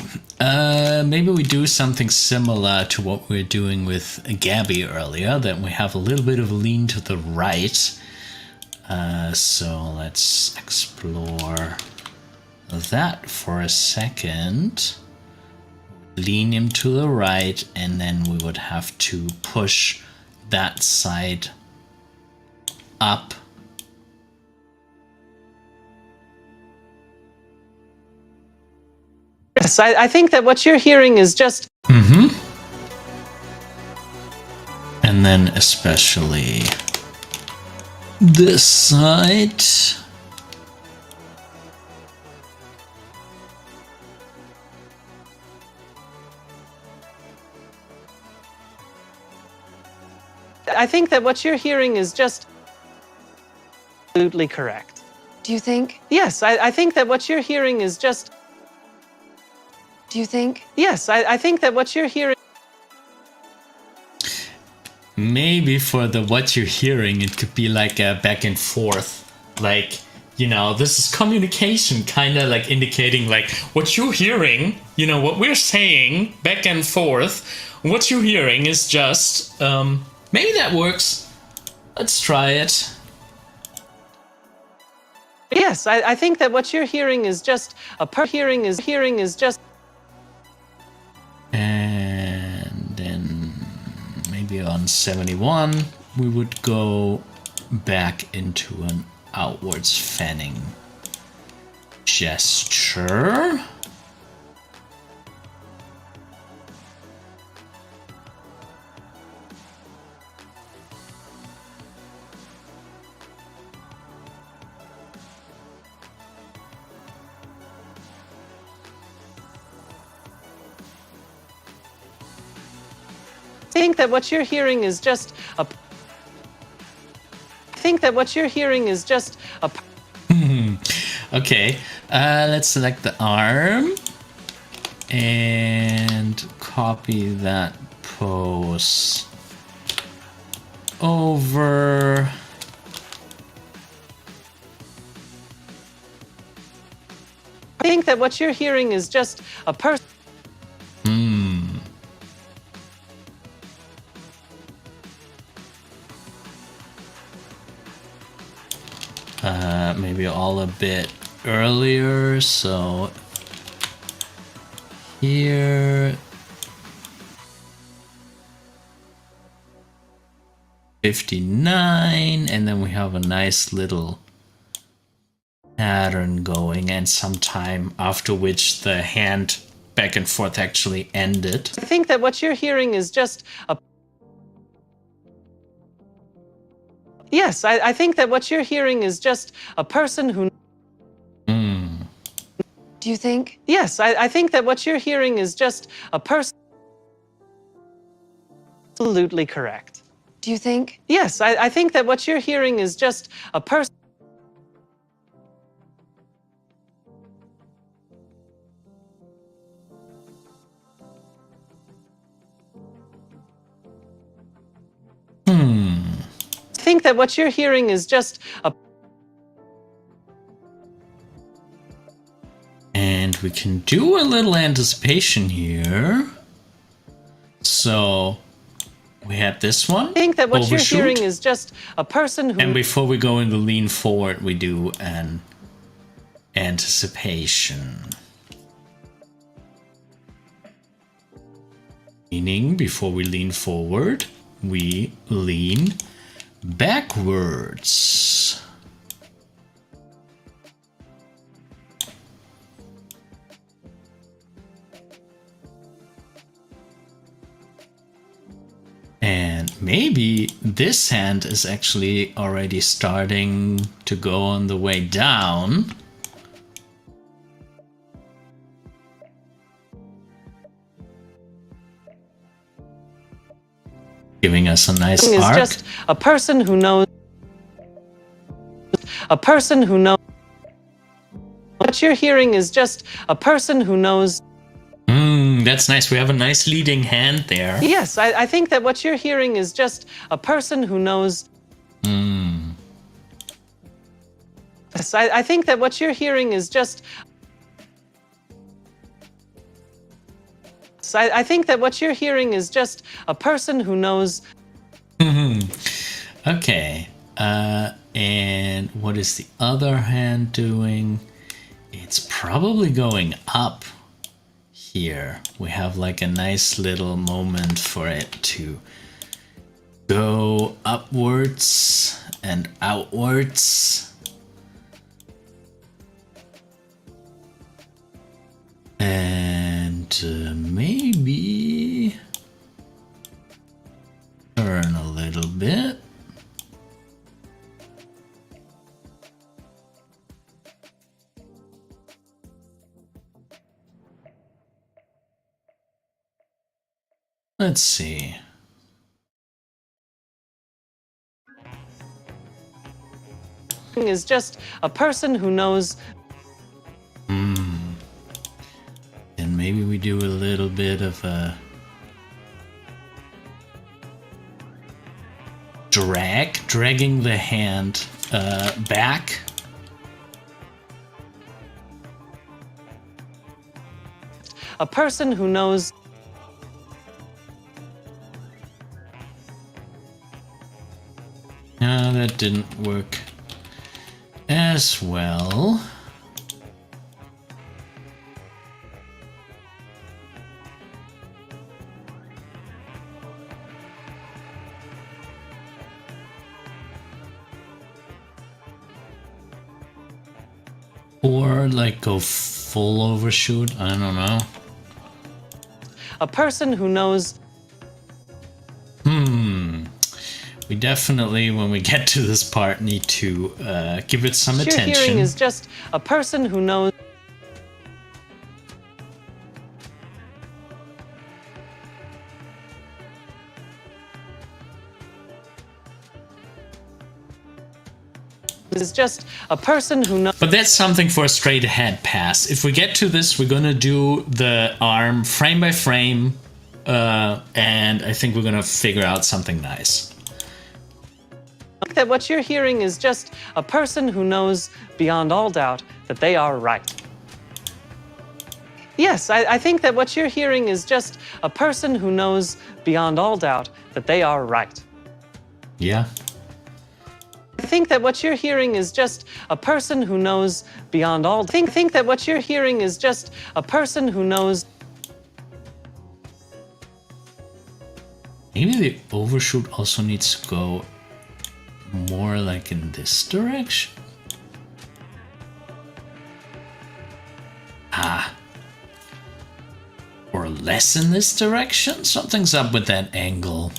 maybe we do something similar to what we were doing with Gabby earlier, that we have a little bit of a lean to the right. So let's explore that for a second. Lean him to the right, and then we would have to push that side up. Yes, I think that what you're hearing is just... And then especially this side. I think that what you're hearing is just... absolutely correct. Do you think? Yes, I think that what you're hearing is just... Do you think? Yes, I think that what you're hearing... Maybe for the what you're hearing, it could be like a back and forth. Like, you know, this is communication, kind of like indicating like what you're hearing, you know, what we're saying back and forth. What you're hearing is just, maybe that works. Let's try it. Yes, I think that what you're hearing is just... hearing is just... And then maybe on 71, we would go back into an outwards fanning gesture. I think that what you're hearing is just... I think that what you're hearing is just... Okay, let's select the arm and copy that pose over. I think that what you're hearing is just a person... Maybe all a bit earlier, so here 59, and then we have a nice little pattern going and some time after which the hand back and forth actually ended. I think that what you're hearing is just a... Yes, I think that what you're hearing is just a person who... Do you think? Yes, I think that what you're hearing is just a person... Absolutely correct. Do you think? Yes, I think that what you're hearing is just a person... I think that what you're hearing is just a... And we can do a little anticipation here. So we had this one. I think that what overshoot. you're hearing is just a person who... And before we go into lean forward, we do an anticipation. Meaning, before we lean forward, we lean backwards. And maybe this hand is actually already starting to go on the way down. Giving us a nice arc. Is just a person who knows... A person who knows... What you're hearing is just a person who knows... That's nice. We have a nice leading hand there. Yes, I think that what you're hearing is just a person who knows... Yes, I think that what you're hearing is just... I think that what you're hearing is just a person who knows... Okay. And what is the other hand doing? It's probably going up here. We have like a nice little moment for it to go upwards and outwards. And maybe turn a little bit. Let's see. Is just a person who knows... And maybe we do a little bit of a dragging the hand back. A person who knows... No, that didn't work as well. Or like go full overshoot, I don't know. A person who knows... We definitely, when we get to this part, need to give it some attention. Your hearing is just a person who knows... Is just a person who knows... But that's something for a straight ahead pass. If we get to this, we're gonna do the arm frame by frame, and I think we're gonna figure out something nice. That what you're hearing is just a person who knows beyond all doubt that they are right. Yes, I think that what you're hearing is just a person who knows beyond all doubt that they are right. Yeah. I think that what you're hearing is just a person who knows beyond all... Think that what you're hearing is just a person who knows... Maybe the overshoot also needs to go more like in this direction. less in this direction. Something's up with that angle.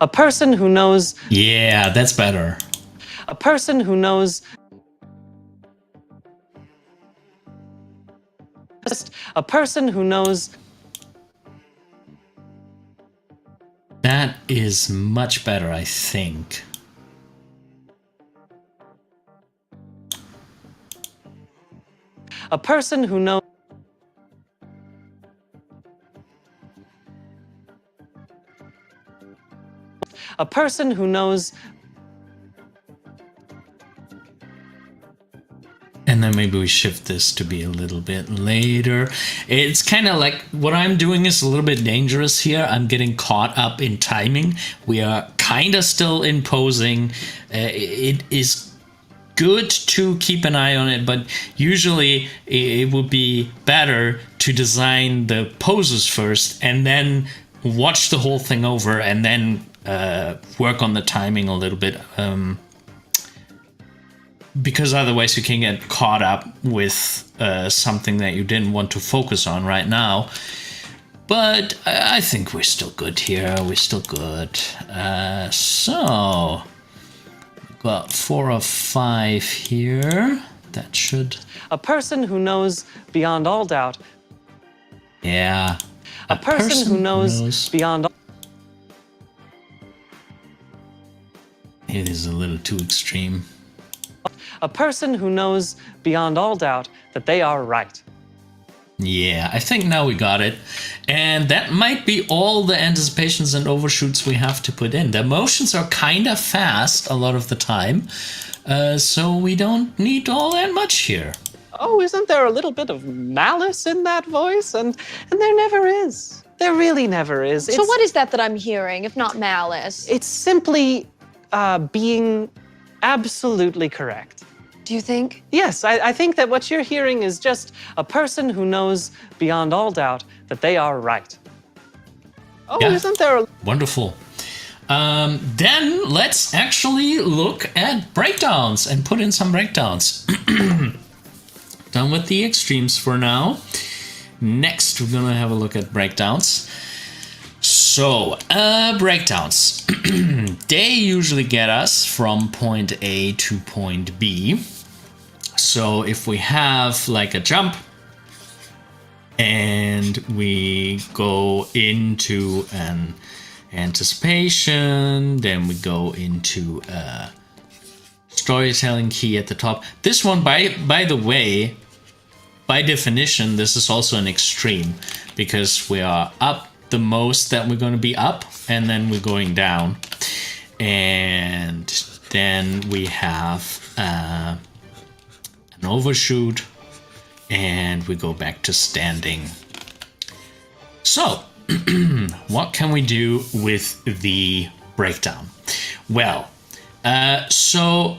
A person who knows. Yeah, that's better. A person who knows. A person who knows. That is much better, I think. A person who knows. A person who knows. And then maybe we shift this to be a little bit later. It's kind of like what I'm doing is a little bit dangerous here. I'm getting caught up in timing. We are kind of still in posing. It is good to keep an eye on it, but usually it would be better to design the poses first and then watch the whole thing over and then work on the timing a little bit. Because otherwise you can get caught up with something that you didn't want to focus on right now. But I think we're still good here. We're still good. So, got 4 of 5 here. That should... A person who knows beyond all doubt. Yeah. A person who knows beyond all... It is a little too extreme. A person who knows beyond all doubt that they are right. Yeah, I think now we got it. And that might be all the anticipations and overshoots we have to put in. The motions are kind of fast a lot of the time, so we don't need all that much here. Oh, isn't there a little bit of malice in that voice? And there never is. There really never is. So what is that I'm hearing, if not malice? It's simply being absolutely correct. Do you think? Yes, I think that what you're hearing is just a person who knows beyond all doubt that they are right. Oh, yeah. Isn't there a... Wonderful. Then let's actually look at breakdowns and put in some breakdowns. Done with the extremes for now. Next, we're gonna have a look at breakdowns. So, breakdowns. They usually get us from point A to point B. So if we have like a jump and we go into an anticipation, then we go into a storytelling key at the top. This one, by the way, by definition, this is also an extreme because we are up the most that we're going to be up and then we're going down. And then we have an overshoot and we go back to standing. So what can we do with the breakdown? Well, so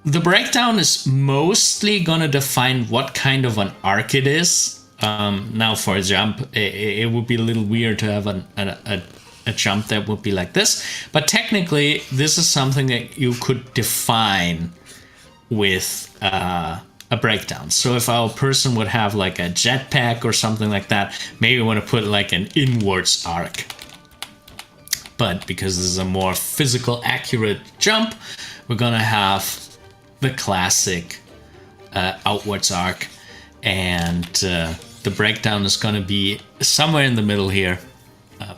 the breakdown is mostly going to define what kind of an arc it is. Now for a jump, it would be a little weird to have a jump that would be like this, but technically this is something that you could define with a breakdown. So if our person would have like a jetpack or something like that, maybe we want to put like an inwards arc. But because this is a more physical accurate jump, we're gonna have the classic outwards arc, and the breakdown is gonna be somewhere in the middle here.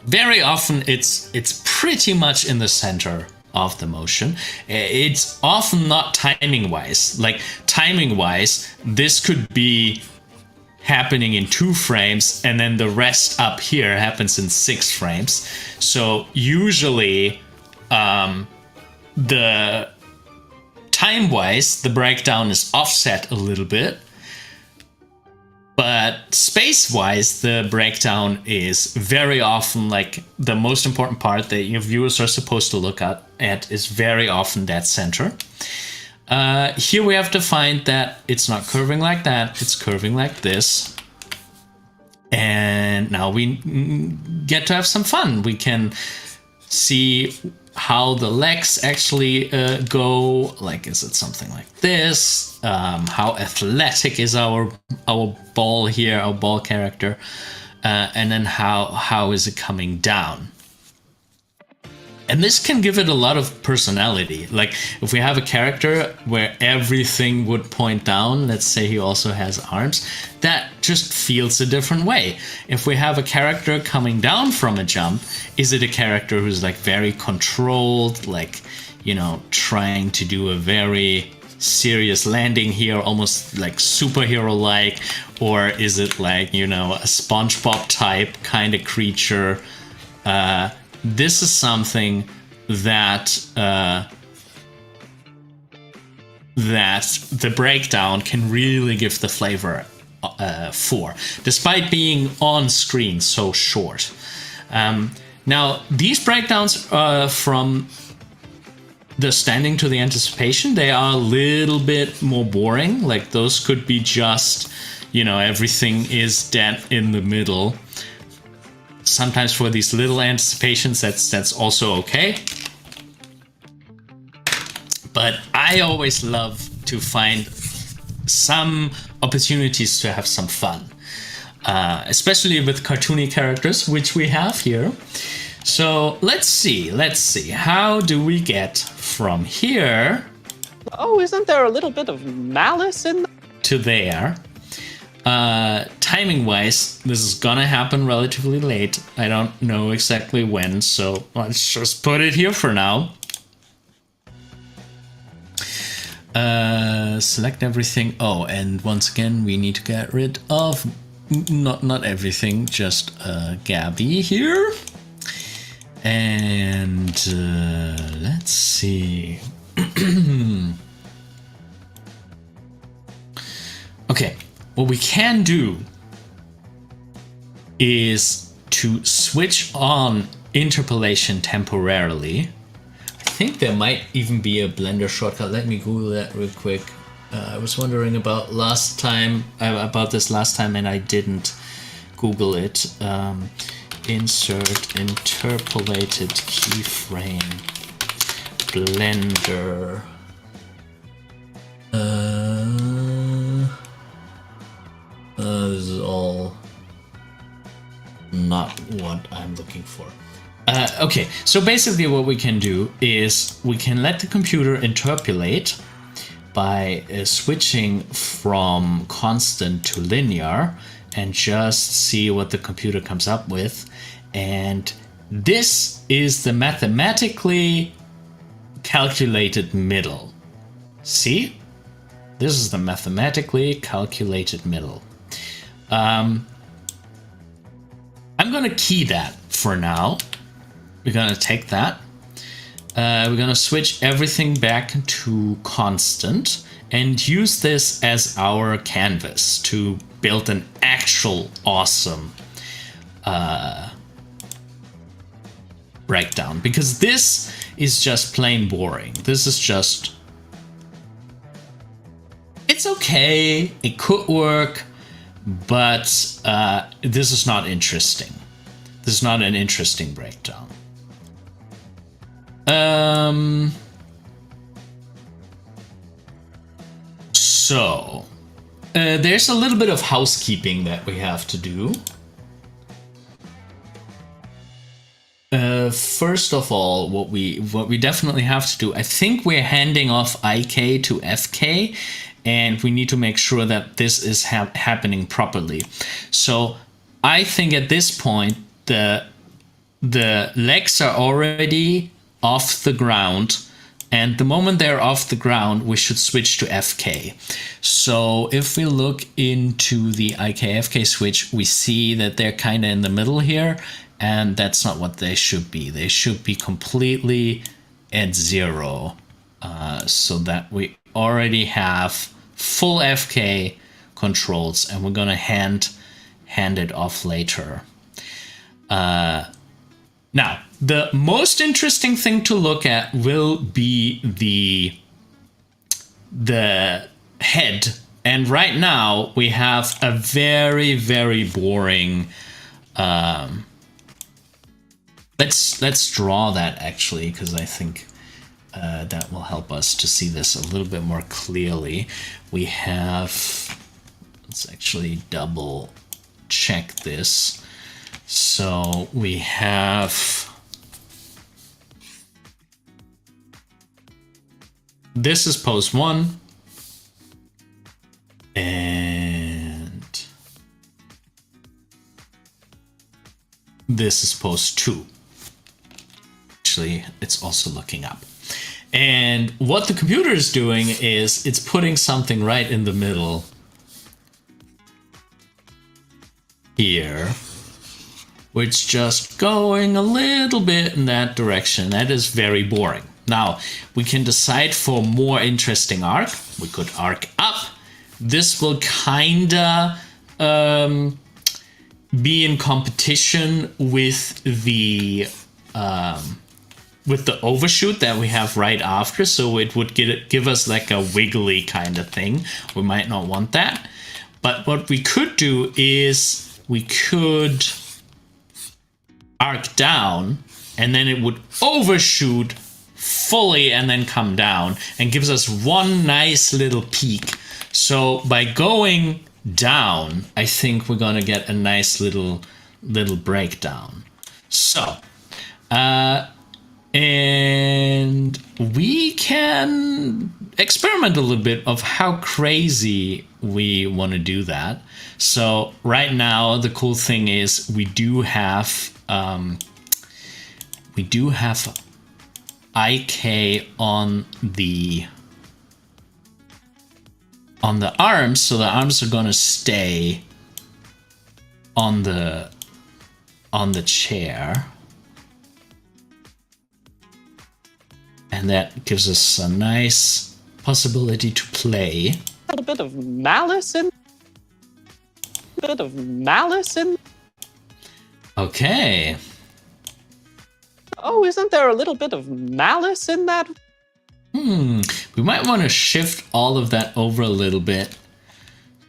Very often it's pretty much in the center of the motion. It's often not timing wise. Like timing wise, this could be happening in 2 frames and then the rest up here happens in 6 frames. So usually the time wise, the breakdown is offset a little bit. But space-wise, the breakdown is very often like the most important part that your viewers are supposed to look at is very often that center. Here we have to find that it's not curving like that, it's curving like this. And now we get to have some fun. We can see how the legs actually go. Like, is it something like this? How athletic is our ball here, our ball character? And then how is it coming down? And this can give it a lot of personality. Like, if we have a character where everything would point down, let's say he also has arms, that just feels a different way. If we have a character coming down from a jump, is it a character who's like very controlled, like, you know, trying to do a very serious landing here, almost like superhero-like, or is it like, you know, a SpongeBob type kind of creature? This is something that that the breakdown can really give the flavor for, despite being on screen so short. Now, these breakdowns from the standing to the anticipation, they are a little bit more boring. Like, those could be just, you know, everything is dead in the middle. Sometimes for these little anticipations, that's also okay. But I always love to find some opportunities to have some fun, especially with cartoony characters, which we have here. So let's see. How do we get from here? Oh, isn't there a little bit of malice in to there? Timing wise, this is gonna happen relatively late. I don't know exactly when, so let's just put it here for now. Select everything. Oh, and once again, we need to get rid of not everything, just Gabby here. And let's see. Okay. What we can do is to switch on interpolation temporarily. I think there might even be a Blender shortcut. Let me Google that real quick. I was wondering about this last time, and I didn't Google it. Insert interpolated keyframe Blender. This is all not what I'm looking for. Okay, so basically what we can do is we can let the computer interpolate by switching from constant to linear and just see what the computer comes up with. And this is the mathematically calculated middle. See? This is the mathematically calculated middle. I'm gonna key that for now. We're gonna take that. We're gonna switch everything back to constant and use this as our canvas to build an actual awesome breakdown. Because this is just plain boring. This is just... It's okay, it could work, but this is not interesting. This is not an interesting breakdown. So there's a little bit of housekeeping that we have to do. First of all, what we definitely have to do, I think we're handing off IK to FK, and we need to make sure that this is happening properly. So I think at this point the legs are already off the ground, and the moment they're off the ground, we should switch to FK. So if we look into the IK-FK switch, we see that they're kind of in the middle here, and that's not what they should be. They should be completely at 0, so that we already have full FK controls, and we're gonna hand it off later. Now, the most interesting thing to look at will be the head And right now we have a very, very boring, let's draw that actually, because I think that will help us to see this a little bit more clearly. We have, let's actually double check this. So we have, this is pose 1, and this is pose 2. Actually, it's also looking up. And what the computer is doing is it's putting something right in the middle here, which just going a little bit in that direction. That is very boring. Now, we can decide for more interesting arc. We could arc up. This will kinda be in competition with the overshoot that we have right after. So it would give us like a wiggly kind of thing. We might not want that. But what we could do is we could arc down, and then it would overshoot fully and then come down, and gives us one nice little peak. So by going down, I think we're gonna get a nice little breakdown. So and we can experiment a little bit of how crazy we want to do that. So right now the cool thing is we do have IK on the arms, so the arms are gonna stay on the chair, and that gives us a nice possibility to play. A little bit of malice in. Okay. Oh, isn't there a little bit of malice in that? We might want to shift all of that over a little bit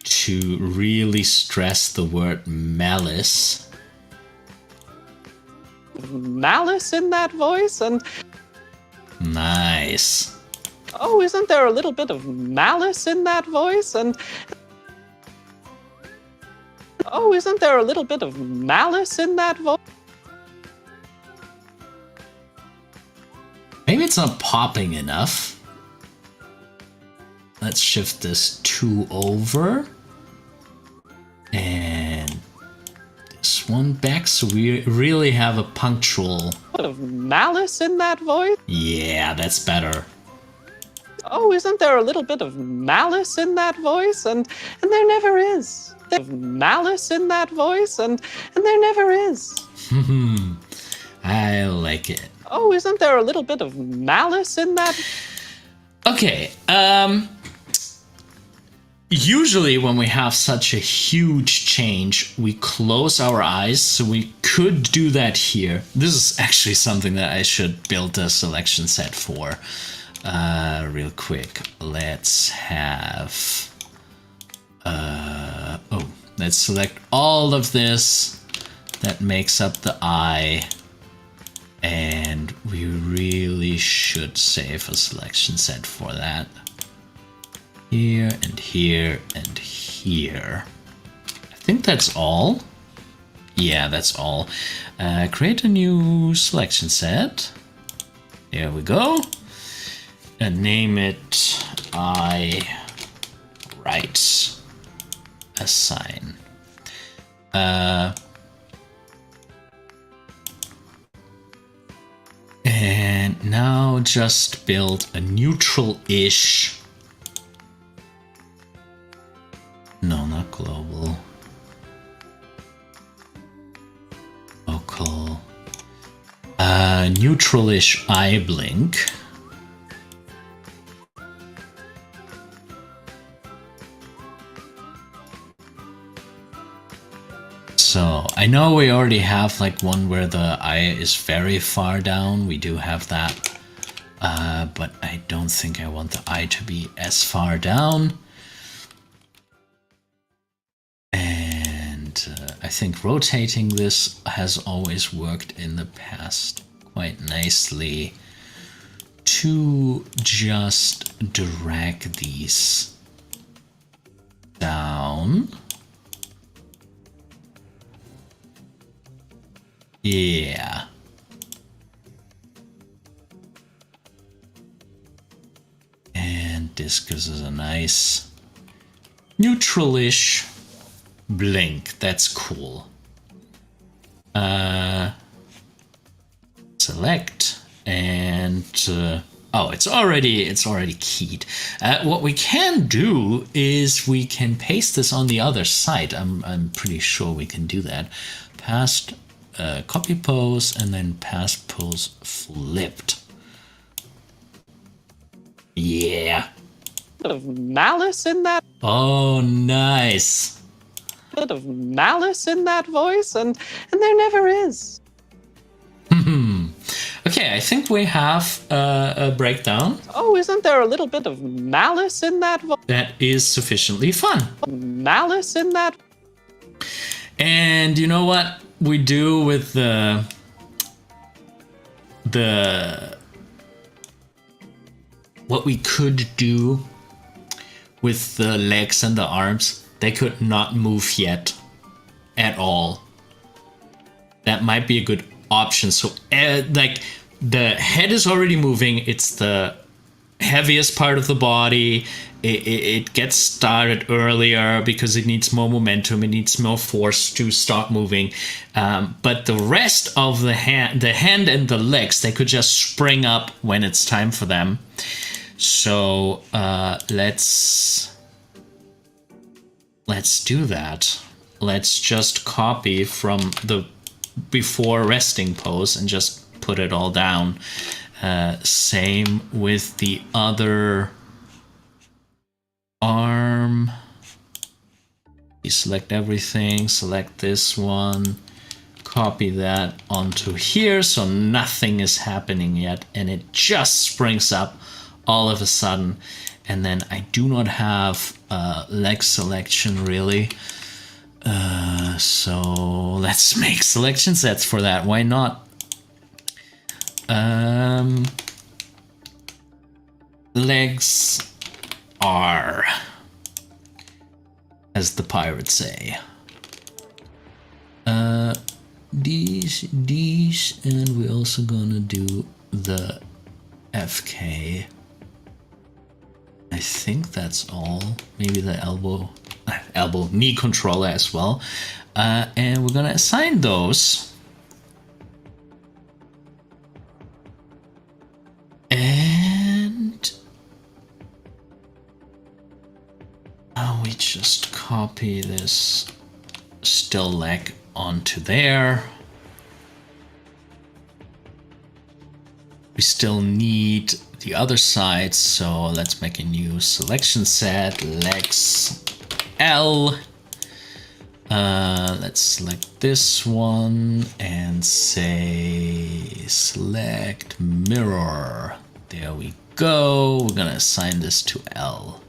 to really stress the word malice. Malice in that voice, and nice. oh, isn't there a little bit of malice in that voice? And oh, isn't there a little bit of malice in that voice? Maybe it's not popping enough. Let's shift this 2 over. And this one back, so we really have a punctual. Bit of malice in that voice? Yeah, that's better. Oh, isn't there a little bit of malice in that voice? And there never is. There's malice in that voice, and there never is. I like it. Oh, isn't there a little bit of malice in that? Okay, usually when we have such a huge change, we close our eyes, so we could do that here. This is actually something that I should build a selection set for. Real quick, let's have, let's select all of this that makes up the eye. And we really should save a selection set for that. Here and here and here. I think that's all. Yeah, that's all. Create a new selection set. There we go. And name it right assign. And now just build a neutral-ish. No, not global. Local. Neutral-ish eye blink. So I know we already have like one where the eye is very far down. We do have that. But I don't think I want the eye to be as far down. I think rotating this has always worked in the past quite nicely to just drag these down. Yeah. And this gives us a nice neutral-ish blink. That's cool. Select and oh, it's already keyed. What we can do is we can paste this on the other side. I'm pretty sure we can do that. Past copy pose and then past pose flipped. Yeah. Bit of malice in that. Oh, nice. Bit of malice in that voice, and there never is. Okay, I think we have a breakdown. Oh, isn't there a little bit of malice in that voice? That is sufficiently fun. Malice in that. And you know what we do with the what we could do with the legs and the arms? They could not move yet at all. That might be a good option. So like the head is already moving. It's the heaviest part of the body. It gets started earlier because it needs more momentum. It needs more force to start moving. But the rest of the hand and the legs, they could just spring up when it's time for them. So let's do that. Let's just copy from the before resting pose and just put it all down. Same with the other arm. You select everything, select this one, copy that onto here so nothing is happening yet, and it just springs up all of a sudden. And then I do not have leg selection really. So let's make selection sets for that. Why not? Legs are, as the pirates say. These, and we're also gonna do the FK. I think that's all. Maybe the knee controller as well. And we're gonna assign those. And we just copy this still leg onto there. We still need the other side, so let's make a new selection set, legs L. Let's select this one and say select mirror. There we go. We're gonna assign this to L,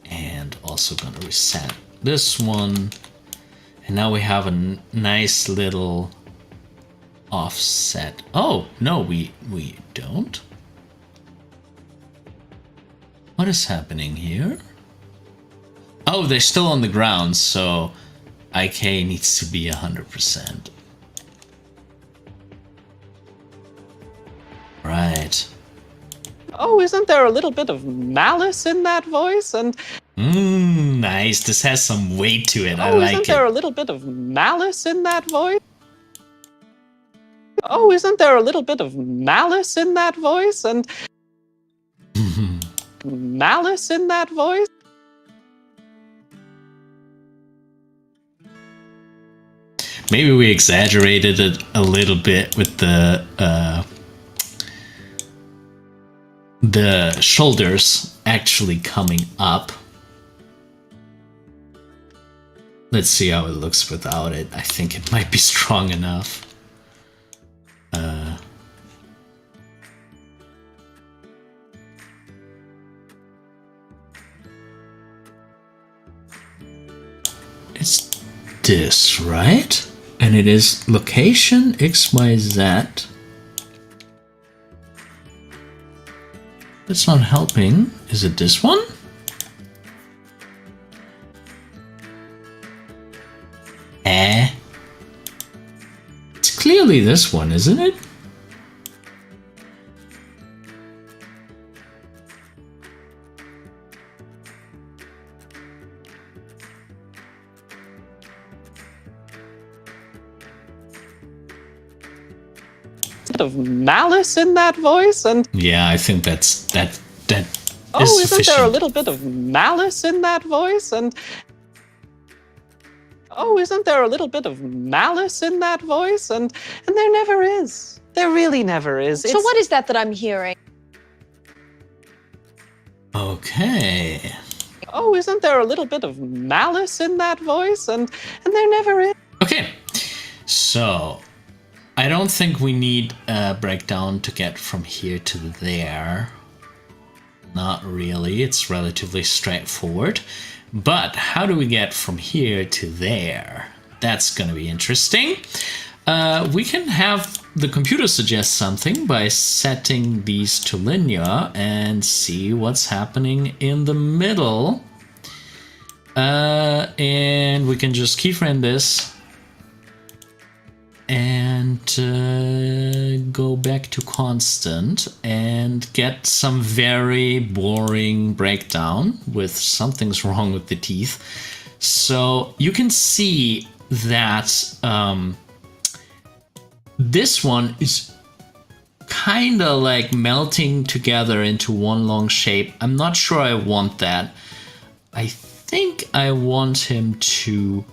and also gonna reset this one. And now we have a nice little offset. Oh no, we don't. What is happening here? Oh, they're still on the ground, so IK needs to be 100%. Right. Oh, isn't there a little bit of malice in that voice? And nice. This has some weight to it. I like it. Isn't there a little bit of malice in that voice? Oh, isn't there a little bit of malice in that voice? And malice in that voice? Maybe we exaggerated it a little bit with the shoulders actually coming up. Let's see how it looks without it. I think it might be strong enough. this, right? And it is location XYZ. That's not helping. Is it this one? It's clearly this one, isn't it? Of malice in that voice, and yeah, I think that is isn't sufficient. there a little bit of malice in that voice, and isn't there a little bit of malice in that voice, and there never is. There really never is. So what is that I'm hearing? Okay. Isn't there a little bit of malice in that voice, and there never is. Okay, so I don't think we need a breakdown to get from here to there. Not really, it's relatively straightforward. But how do we get from here to there? That's going to be interesting. We can have the computer suggest something by setting these to linear and see what's happening in the middle. And we can just keyframe this and go back to constant and get some very boring breakdown with something's wrong with the teeth. So you can see that this one is kind of like melting together into one long shape. I'm not sure I want that. I think I want him to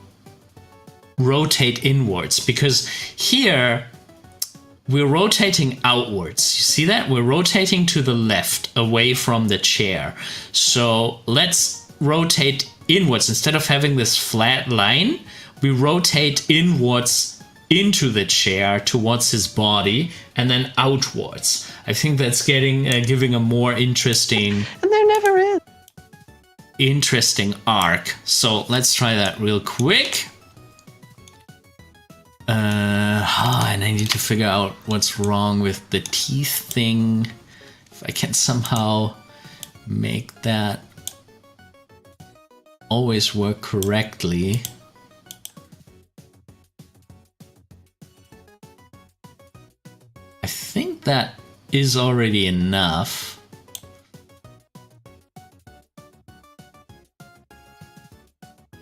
rotate inwards, because here we're rotating outwards. You see that? We're rotating to the left away from the chair. So let's rotate inwards. Instead of having this flat line, we rotate inwards into the chair towards his body and then outwards. I think that's giving a more interesting And there never is. arc. So let's try that real quick. And I need to figure out what's wrong with the teeth thing. If I can somehow make that always work correctly. I think that is already enough.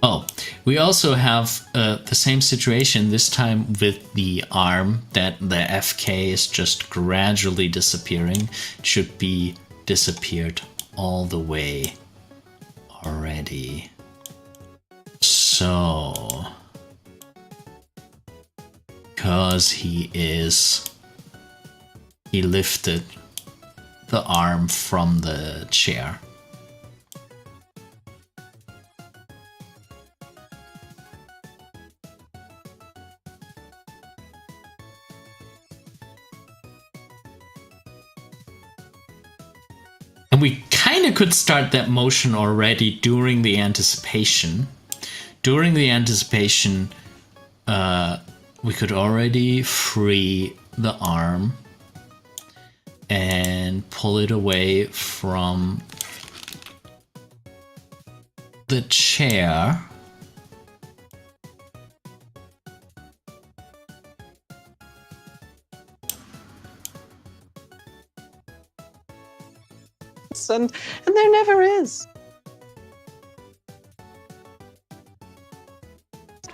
Oh, we also have the same situation, this time with the arm, that the FK is just gradually disappearing. It should be disappeared all the way already. So, because he lifted the arm from the chair. And we kind of could start that motion already during the anticipation. During the anticipation, we could already free the arm and pull it away from the chair. And there never is.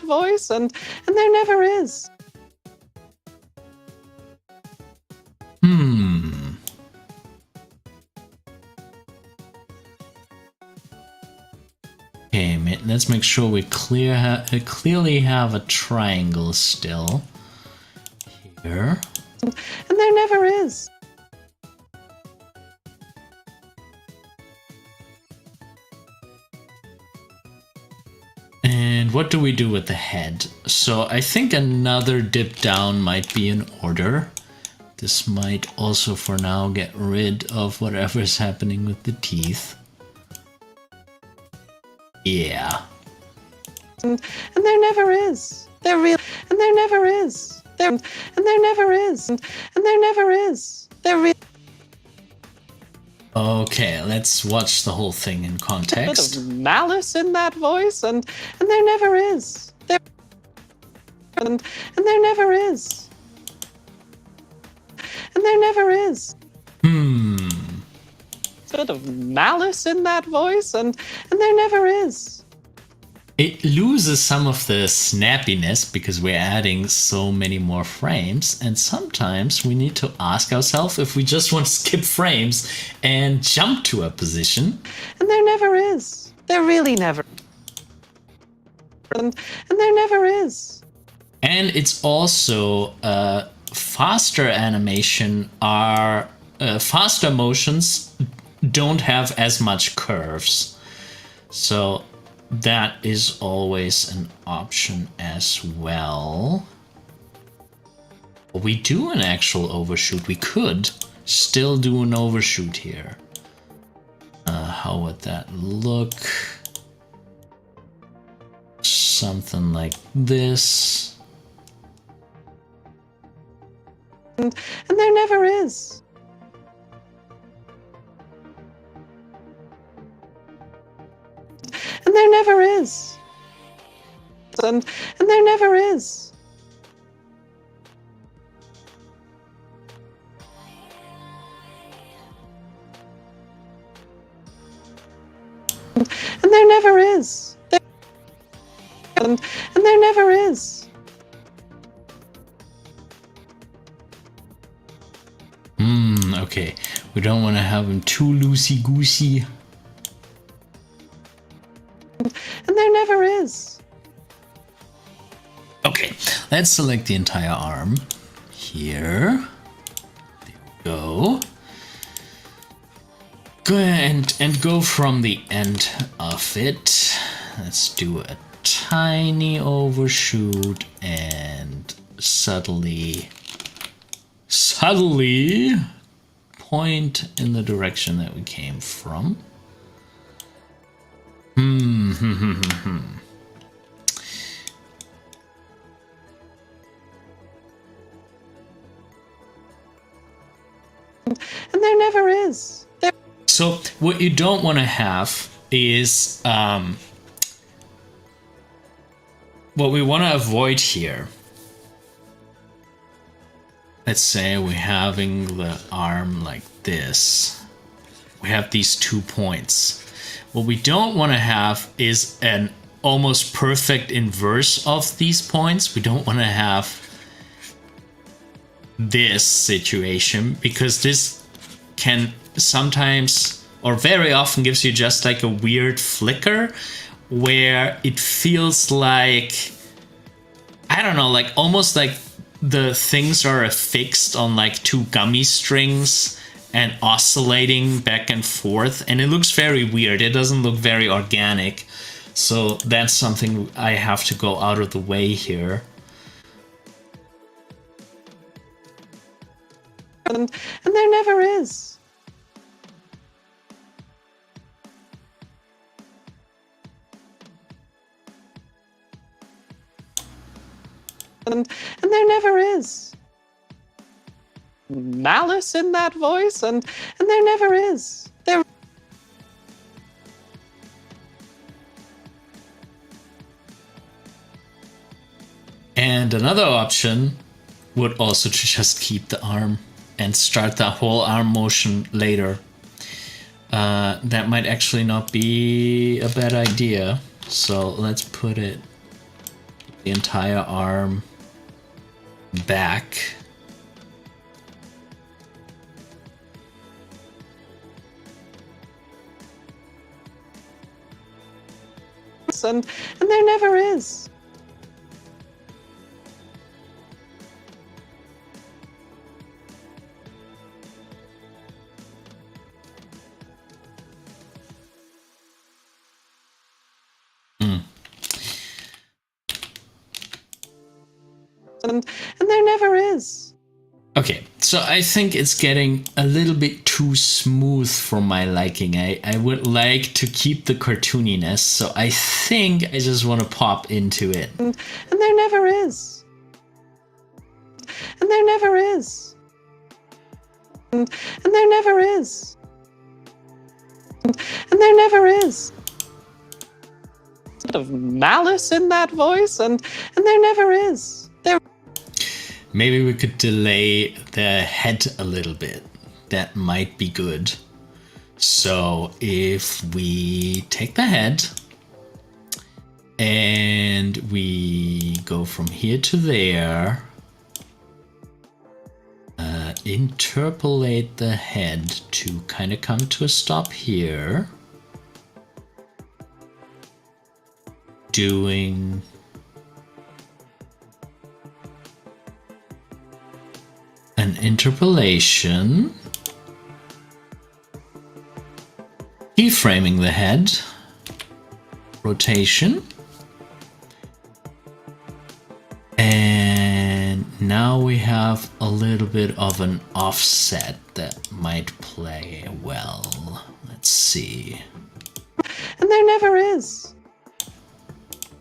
Voice, and there never is. Okay, let's make sure we clearly have a triangle still here. And there never is. And what do we do with the head? So I think another dip down might be in order. This might also for now get rid of whatever's happening with the teeth. Yeah. And there never is. There real. And there never is. There. And there never is. And there never is. There real. Okay, let's watch the whole thing in context. A bit of malice in that voice, and there never is. There. And there never is. And there never is. A bit of malice in that voice, and there never is. It loses some of the snappiness because we're adding so many more frames, and sometimes we need to ask ourselves if we just want to skip frames and jump to a position. And there never is. There really never. And there never is. And it's also faster animation are faster motions don't have as much curves. So that is always an option as well. We do an actual overshoot. We could still do an overshoot here. How would that look? Something like this. And there never is. And there never is. And there never is. And there never is. And there never is. Okay. We don't want to have them too loosey-goosey. And there never is. Okay, let's select the entire arm here. There we go. Go ahead and go from the end of it. Let's do a tiny overshoot and subtly point in the direction that we came from. And there never is. There. So what you don't want to have is what we want to avoid here. Let's say we're having the arm like this. We have these 2 points. What we don't want to have is an almost perfect inverse of these points. We don't want to have this situation because this can sometimes or very often gives you just like a weird flicker where it feels like, I don't know, like almost like the things are affixed on like 2 gummy strings and oscillating back and forth, and it looks very weird. It doesn't look very organic. So that's something I have to go out of the way here. And there never is. And there never is. Malice in that voice, and there never is. There. And another option would also to just keep the arm and start the whole arm motion later. That might actually not be a bad idea. So let's put it, the entire arm back. And there never is. And there never is. Okay, So I think it's getting a little bit too smooth for my liking. I would like to keep the cartooniness, so I think I just want to pop into it. And there never is. And there never is. And there never is. And there never is. A bit of malice in that voice, and there never is. Maybe we could delay the head a little bit. That might be good. So if we take the head and we go from here to there, interpolate the head to kind of come to a stop here, doing an interpolation, keyframing the head, rotation, and now we have a little bit of an offset that might play well. Let's see. And there never is.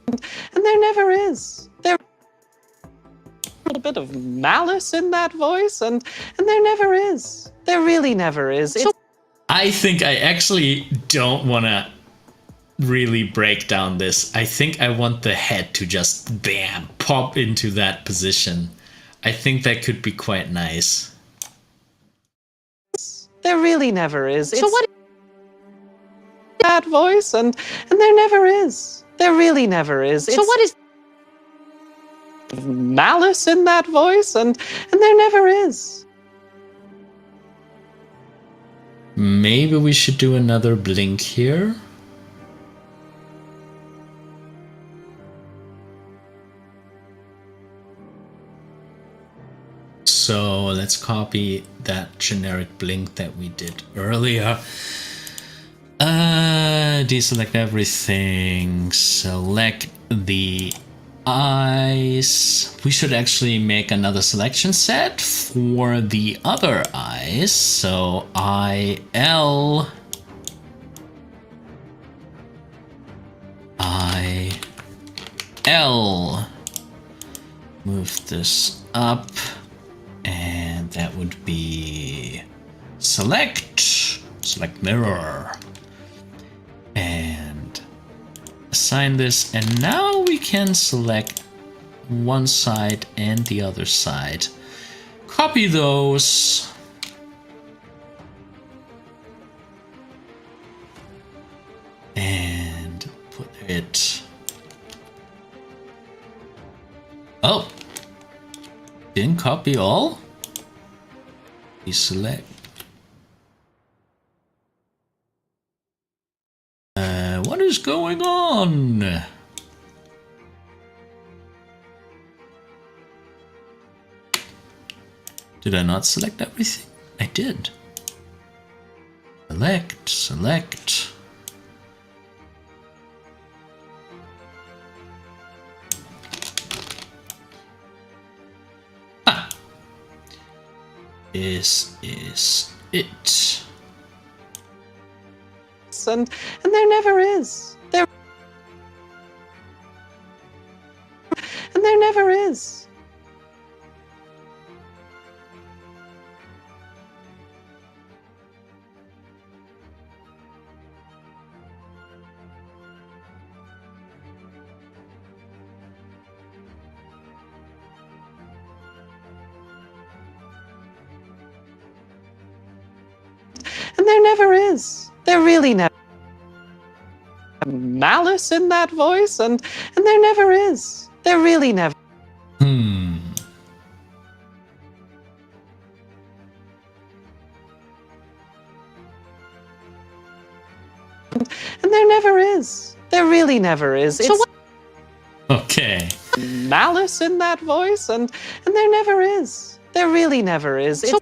And there never is. There a little bit of malice in that voice, and there never is. There really never is. I think I actually don't want to really break down this. I think I want the head to just bam, pop into that position. I think that could be quite nice. There really never is. So what? That voice, and there never is. There really never is. So what is malice in that voice, and there never is. Maybe we should do another blink here. So let's copy that generic blink that we did earlier. Deselect everything, select the eyes. We should actually make another selection set for the other eyes. So IL, move this up, and that would be select mirror, and assign this, and now we can select one side and the other side. Copy those. And put it... Oh! Didn't copy all? Deselect. What is going on? Did I not select everything? I did. Select. Ah. This is it. And there never is. And there never is. And there never is. There really never. Malice in that voice, and there never is. There really never. Hmm. And there never is. There really never is. So what? Okay. Malice in that voice, and there never is. There really never is. So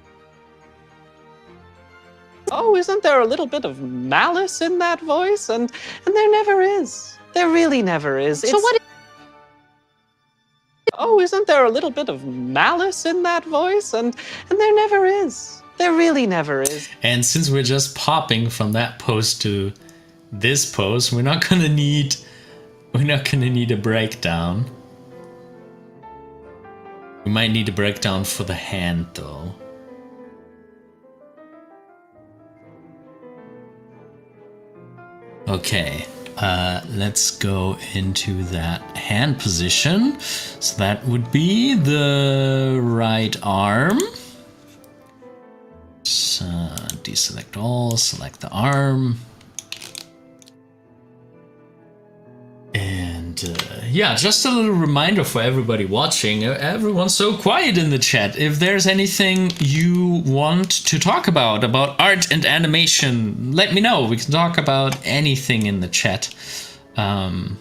oh, isn't there a little bit of malice in that voice? And there never is. There really never is. So what? Oh, isn't there a little bit of malice in that voice? And there never is. There really never is. And since we're just popping from that pose to this pose, we're not gonna need a breakdown. We might need a breakdown for the hand though. Okay, let's go into that hand position. So that would be the right arm. So deselect all, select the arm. And yeah, just a little reminder for everybody watching. Everyone's so quiet in the chat. If there's anything you want to talk about art and animation, let me know. We can talk about anything in the chat. I'm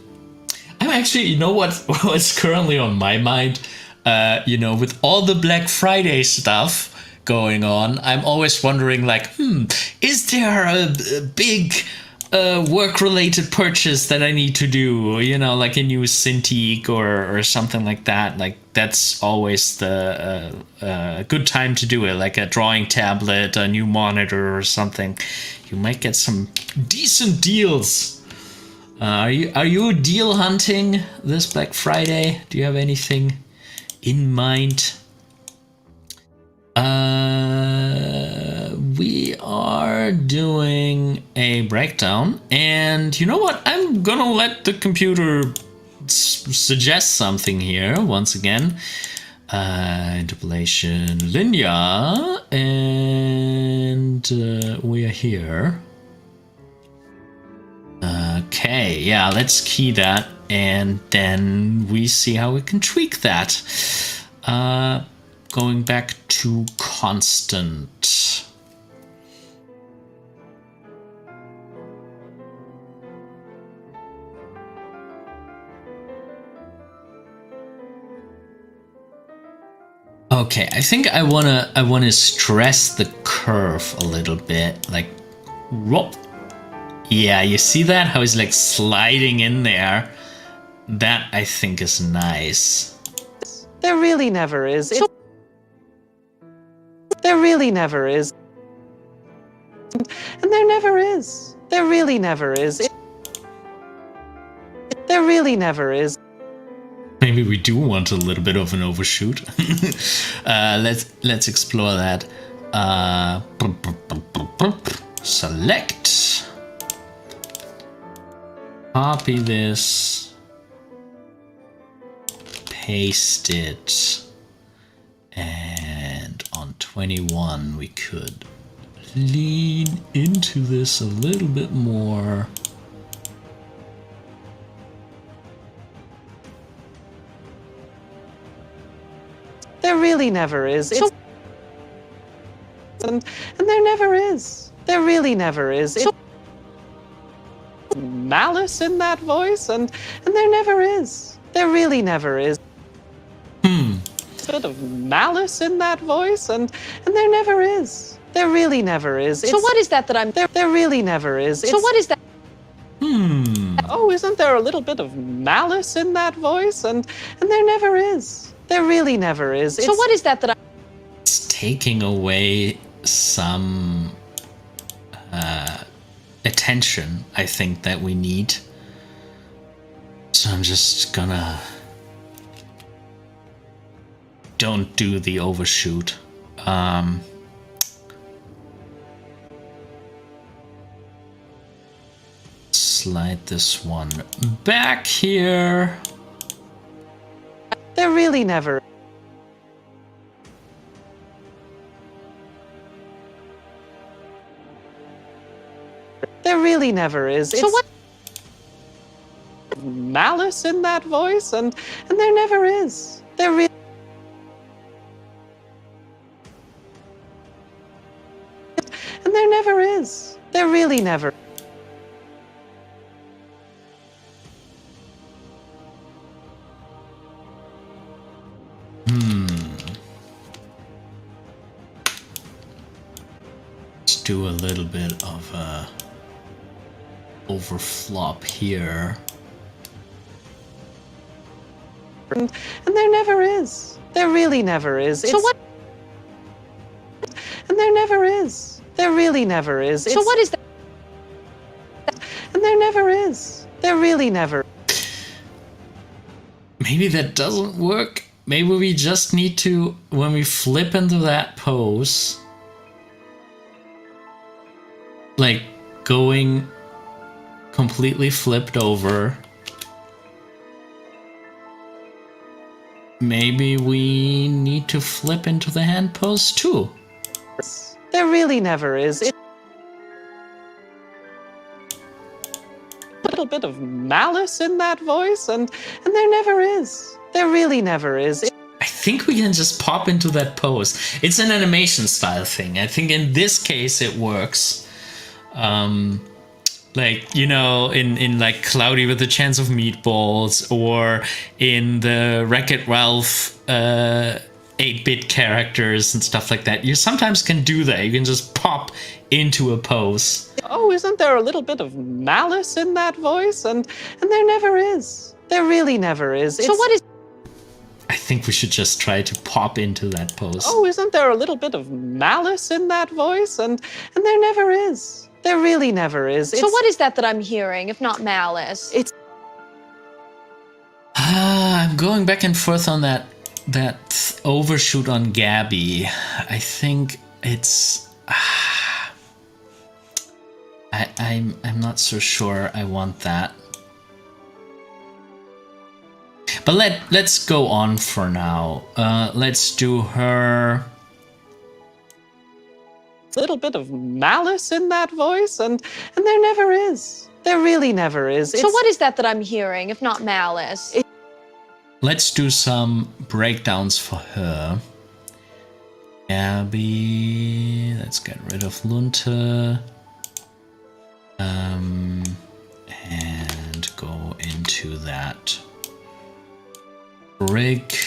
actually, you know what's currently on my mind? You know, with all the Black Friday stuff going on, I'm always wondering, like, is there a big work-related purchase that I need to do? You know, like a new Cintiq or something like that. Like, that's always the good time to do it. Like a drawing tablet, a new monitor or something. You might get some decent deals. Are you deal hunting this Black Friday? Do you have anything in mind? We are doing a breakdown, and you know what? I'm gonna let the computer suggest something here once again. Interpolation linear, and we are here. Okay, yeah, let's key that, and then we see how we can tweak that. Going back to constant. Okay, I think I wanna stress the curve a little bit, like, whoop. Yeah, you see that? How he's like sliding in there? That I think is nice. There really never is. There really never is. And there never is. There really never is. There really never is. Maybe we do want a little bit of an overshoot. Let's explore that. Select. Copy this. Paste it. And on 21 we could lean into this a little bit more. There really never is. And there never is. There really never is. Malice in that voice, and there never is. There really never is. Bit of malice in that voice, and there never is. There really never is. So what is that I'm... There really never is. So what is that? Oh, isn't there a little bit of malice in that voice? And there never is. There really never is. So what is that I'm... It's taking away some attention, I think, that we need. So I'm just gonna... Don't do the overshoot. Slide this one back here. There really never. There really never is. So what? Malice in that voice, and there never is. There really. And there never is. There really never. Let's do a little bit of a overflop here. And there never is. There really never is. So what? And there never is. There really never is. So what is that? And there never is. There really never. Maybe that doesn't work. Maybe we just need to, when we flip into that pose, like going completely flipped over. Maybe we need to flip into the hand pose too. There really never is. A little bit of malice in that voice, and there never is. There really never is. I think we can just pop into that pose. It's an animation style thing. I think in this case it works. Like, you know, in like Cloudy with a Chance of Meatballs, or in the Wreck-It Ralph 8-bit characters and stuff like that. You sometimes can do that. You can just pop into a pose. Oh, isn't there a little bit of malice in that voice? And there never is. There really never is. So what is... I think we should just try to pop into that pose. Oh, isn't there a little bit of malice in that voice? And there never is. There really never is. So what is that I'm hearing, if not malice? I'm going back and forth on that overshoot on Gabby. I think it's... I'm not so sure I want that. But let's go on for now. Let's do her... little bit of malice in that voice, and there never is. There really never is. So what is that I'm hearing, if not malice? Let's do some breakdowns for her. Gabby, let's get rid of Lunte. And go into that. Rick.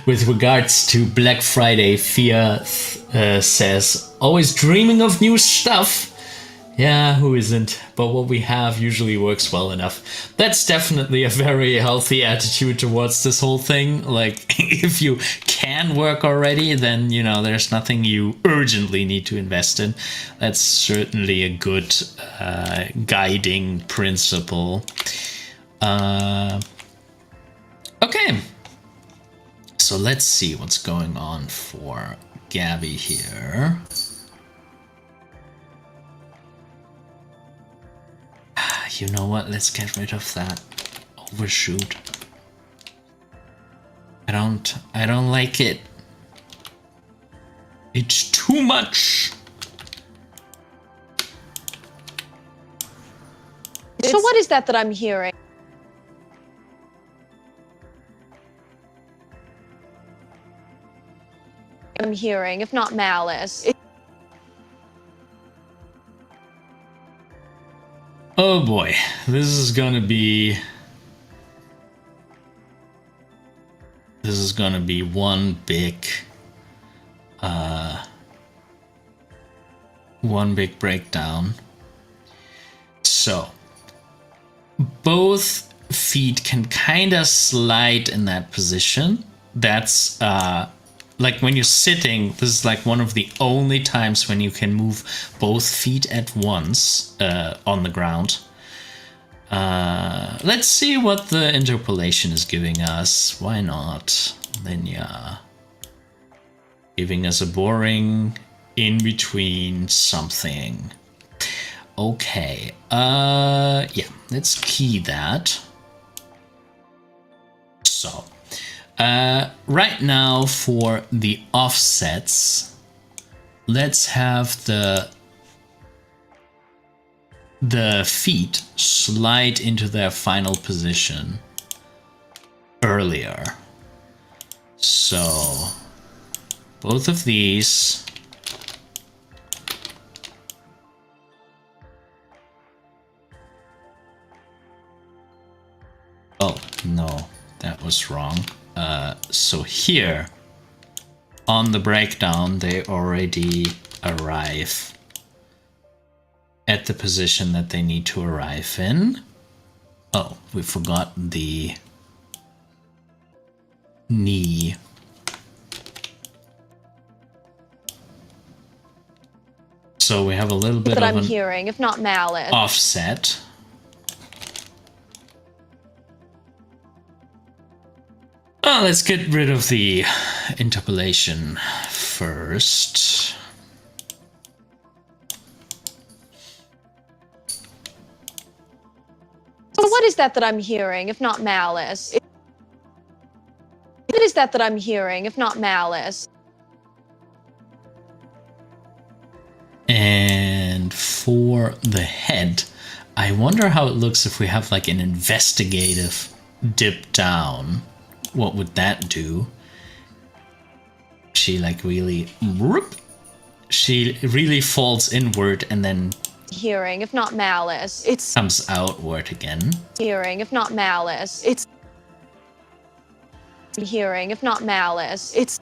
With regards to Black Friday, Fia says, always dreaming of new stuff. Yeah, who isn't? But what we have usually works well enough. That's definitely a very healthy attitude towards this whole thing. Like, if you can work already, then, you know, there's nothing you urgently need to invest in. That's certainly a good guiding principle. Okay. So let's see what's going on for Gabby here. You know what? Let's get rid of that overshoot. I don't like it. It's too much. So what is that I'm hearing? I'm hearing, if not malice. Oh boy, this is gonna be one big breakdown. So both feet can kind of slide in that position. That's like when you're sitting, this is like one of the only times when you can move both feet at once on the ground. Let's see what the interpolation is giving us. Why not? Then yeah. Giving us a boring in-between something. Okay. Yeah, let's key that. So. Right now for the offsets, let's have the feet slide into their final position earlier. So both of these. Oh, no, that was wrong. So here, on the breakdown, they already arrive. at the position that they need to arrive in. Oh, we forgot the knee. So we have a little bit that of I'm an hearing, if not malice. offset. Oh, let's get rid of the interpolation first. So what is that I'm hearing, if not malice? What is that I'm hearing, if not malice? And for the head, I wonder how it looks if we have like an investigative dip down. What would that do? She like really, she really falls inward and then Hearing, if not malice. comes outward again. Hearing, if not malice. Hearing, if not malice.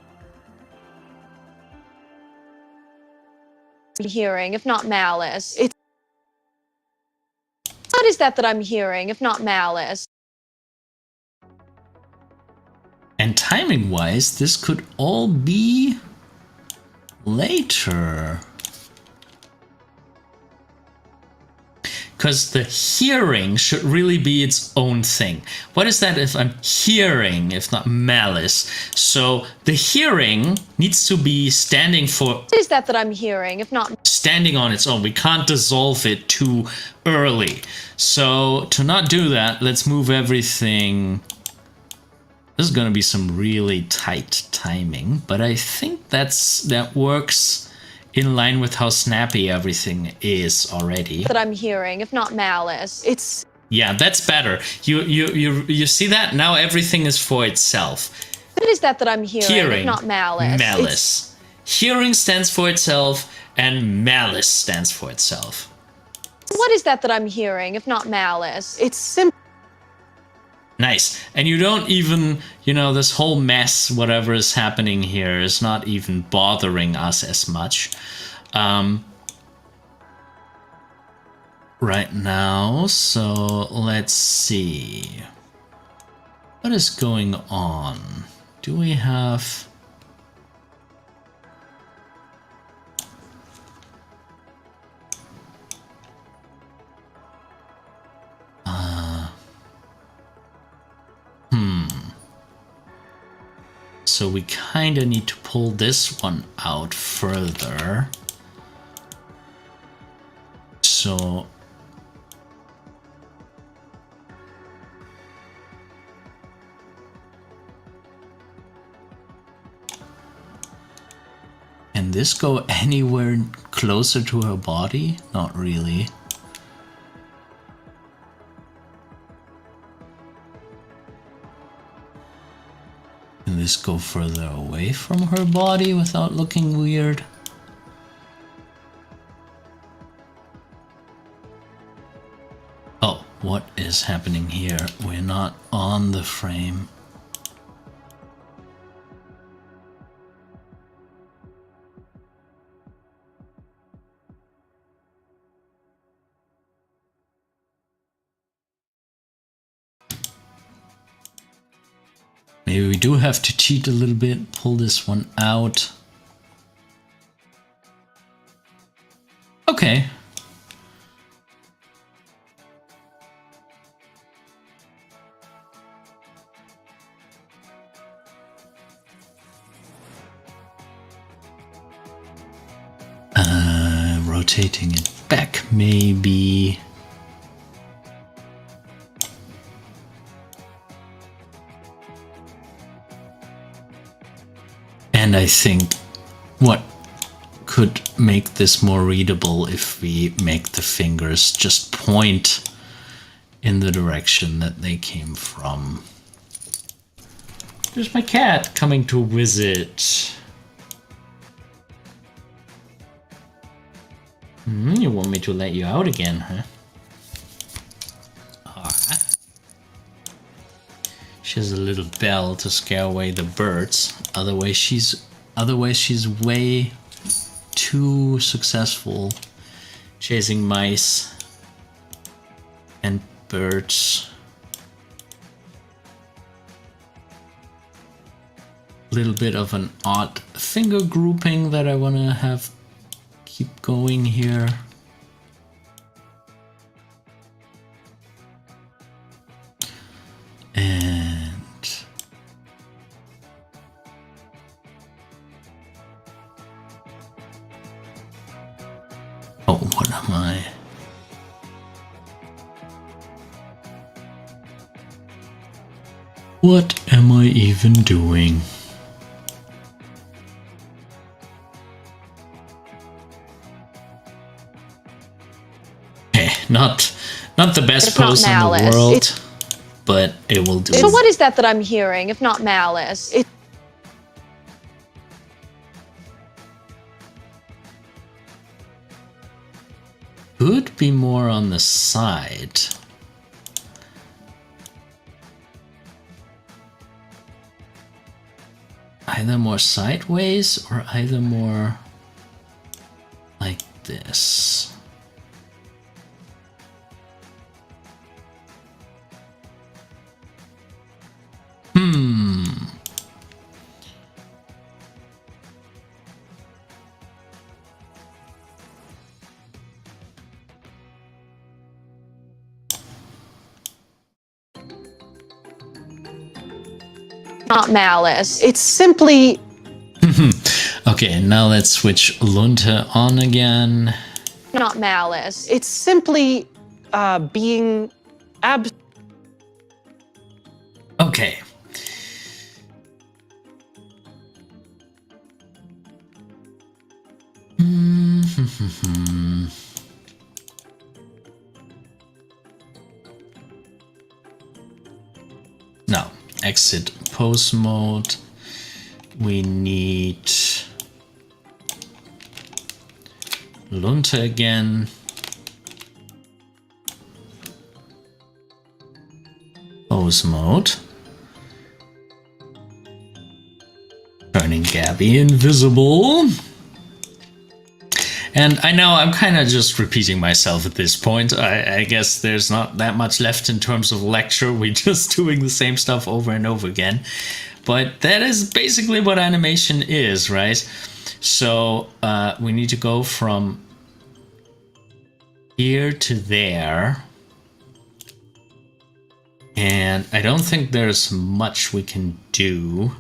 Hearing, if not malice. What is that I'm hearing, if not malice? And timing-wise, this could all be later. Because the hearing should really be its own thing. What is that if I'm hearing, if not malice? So the hearing needs to be standing for... What is that I'm hearing, if not... Standing on its own. We can't dissolve it too early. So to not do that, let's move everything... This is going to be some really tight timing, but I think that works in line with how snappy everything is already. That I'm hearing, if not malice. Yeah, that's better. You see that? Now everything is for itself. What is that I'm hearing, if not malice? Malice. Hearing stands for itself, and malice stands for itself. What is that I'm hearing, if not malice? It's simple. Nice. And you don't even, this whole mess, whatever is happening here, is not even bothering us as much. Right now, so let's see. What is going on? Do we have... So we kind of need to pull this one out further. So... Can this go anywhere closer to her body? Not really. Can this go further away from her body without looking weird? Oh, what is happening here? We're not on the frame. Maybe we do have to cheat a little bit, pull this one out. Okay. Rotating it back, maybe. And I think what could make this more readable if we make the fingers just point in the direction that they came from. There's my cat coming to visit. You want me to let you out again, huh? Alright. She has a little bell to scare away the birds. Otherwise she's way too successful chasing mice and birds. A little bit of an odd finger grouping that I want to have keep going here. And oh, what am I? What am I even doing? Okay, not the best pose in the world, but it will do. So what is that I'm hearing, if not malice? Could be more on the side. Either more sideways or either more like this. Not malice. It's simply... Okay, now let's switch Lunte on again. Not malice. It's simply being Okay. Now, exit pose mode. We need Lunte again. Pose mode. Turning Gabby invisible. And I know I'm kind of just repeating myself at this point. I guess there's not that much left in terms of lecture. We're just doing the same stuff over and over again. But that is basically what animation is, right? So we need to go from here to there. And I don't think there's much we can do.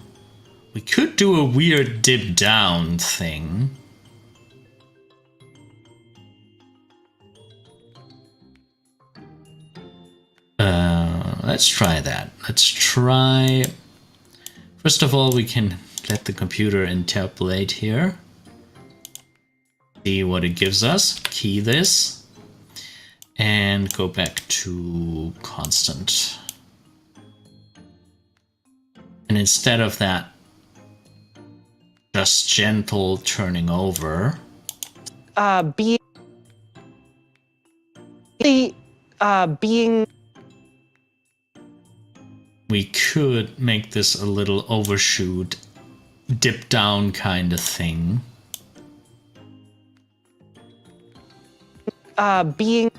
We could do a weird dip down thing. Let's try that. Let's try... First of all, we can let the computer interpolate here. See what it gives us. Key this. And go back to constant. And instead of that, just gentle turning over. Being... We could make this a little overshoot, dip down kind of thing. Being...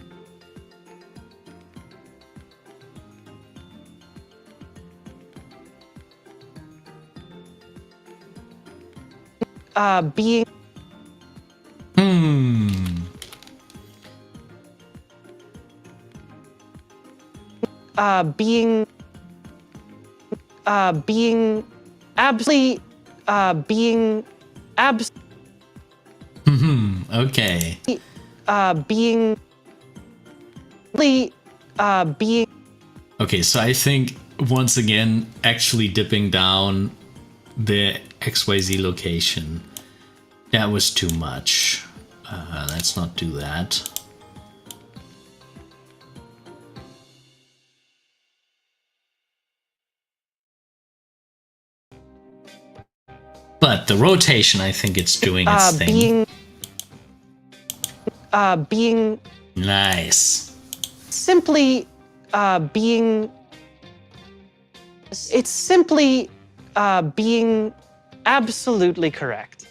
being... being... being absolutely being Okay. Being being Okay, so I think once again actually dipping down the XYZ location, that was too much. Let's not do that. But the rotation, I think it's doing its thing. Being nice. Simply being... It's simply being absolutely correct.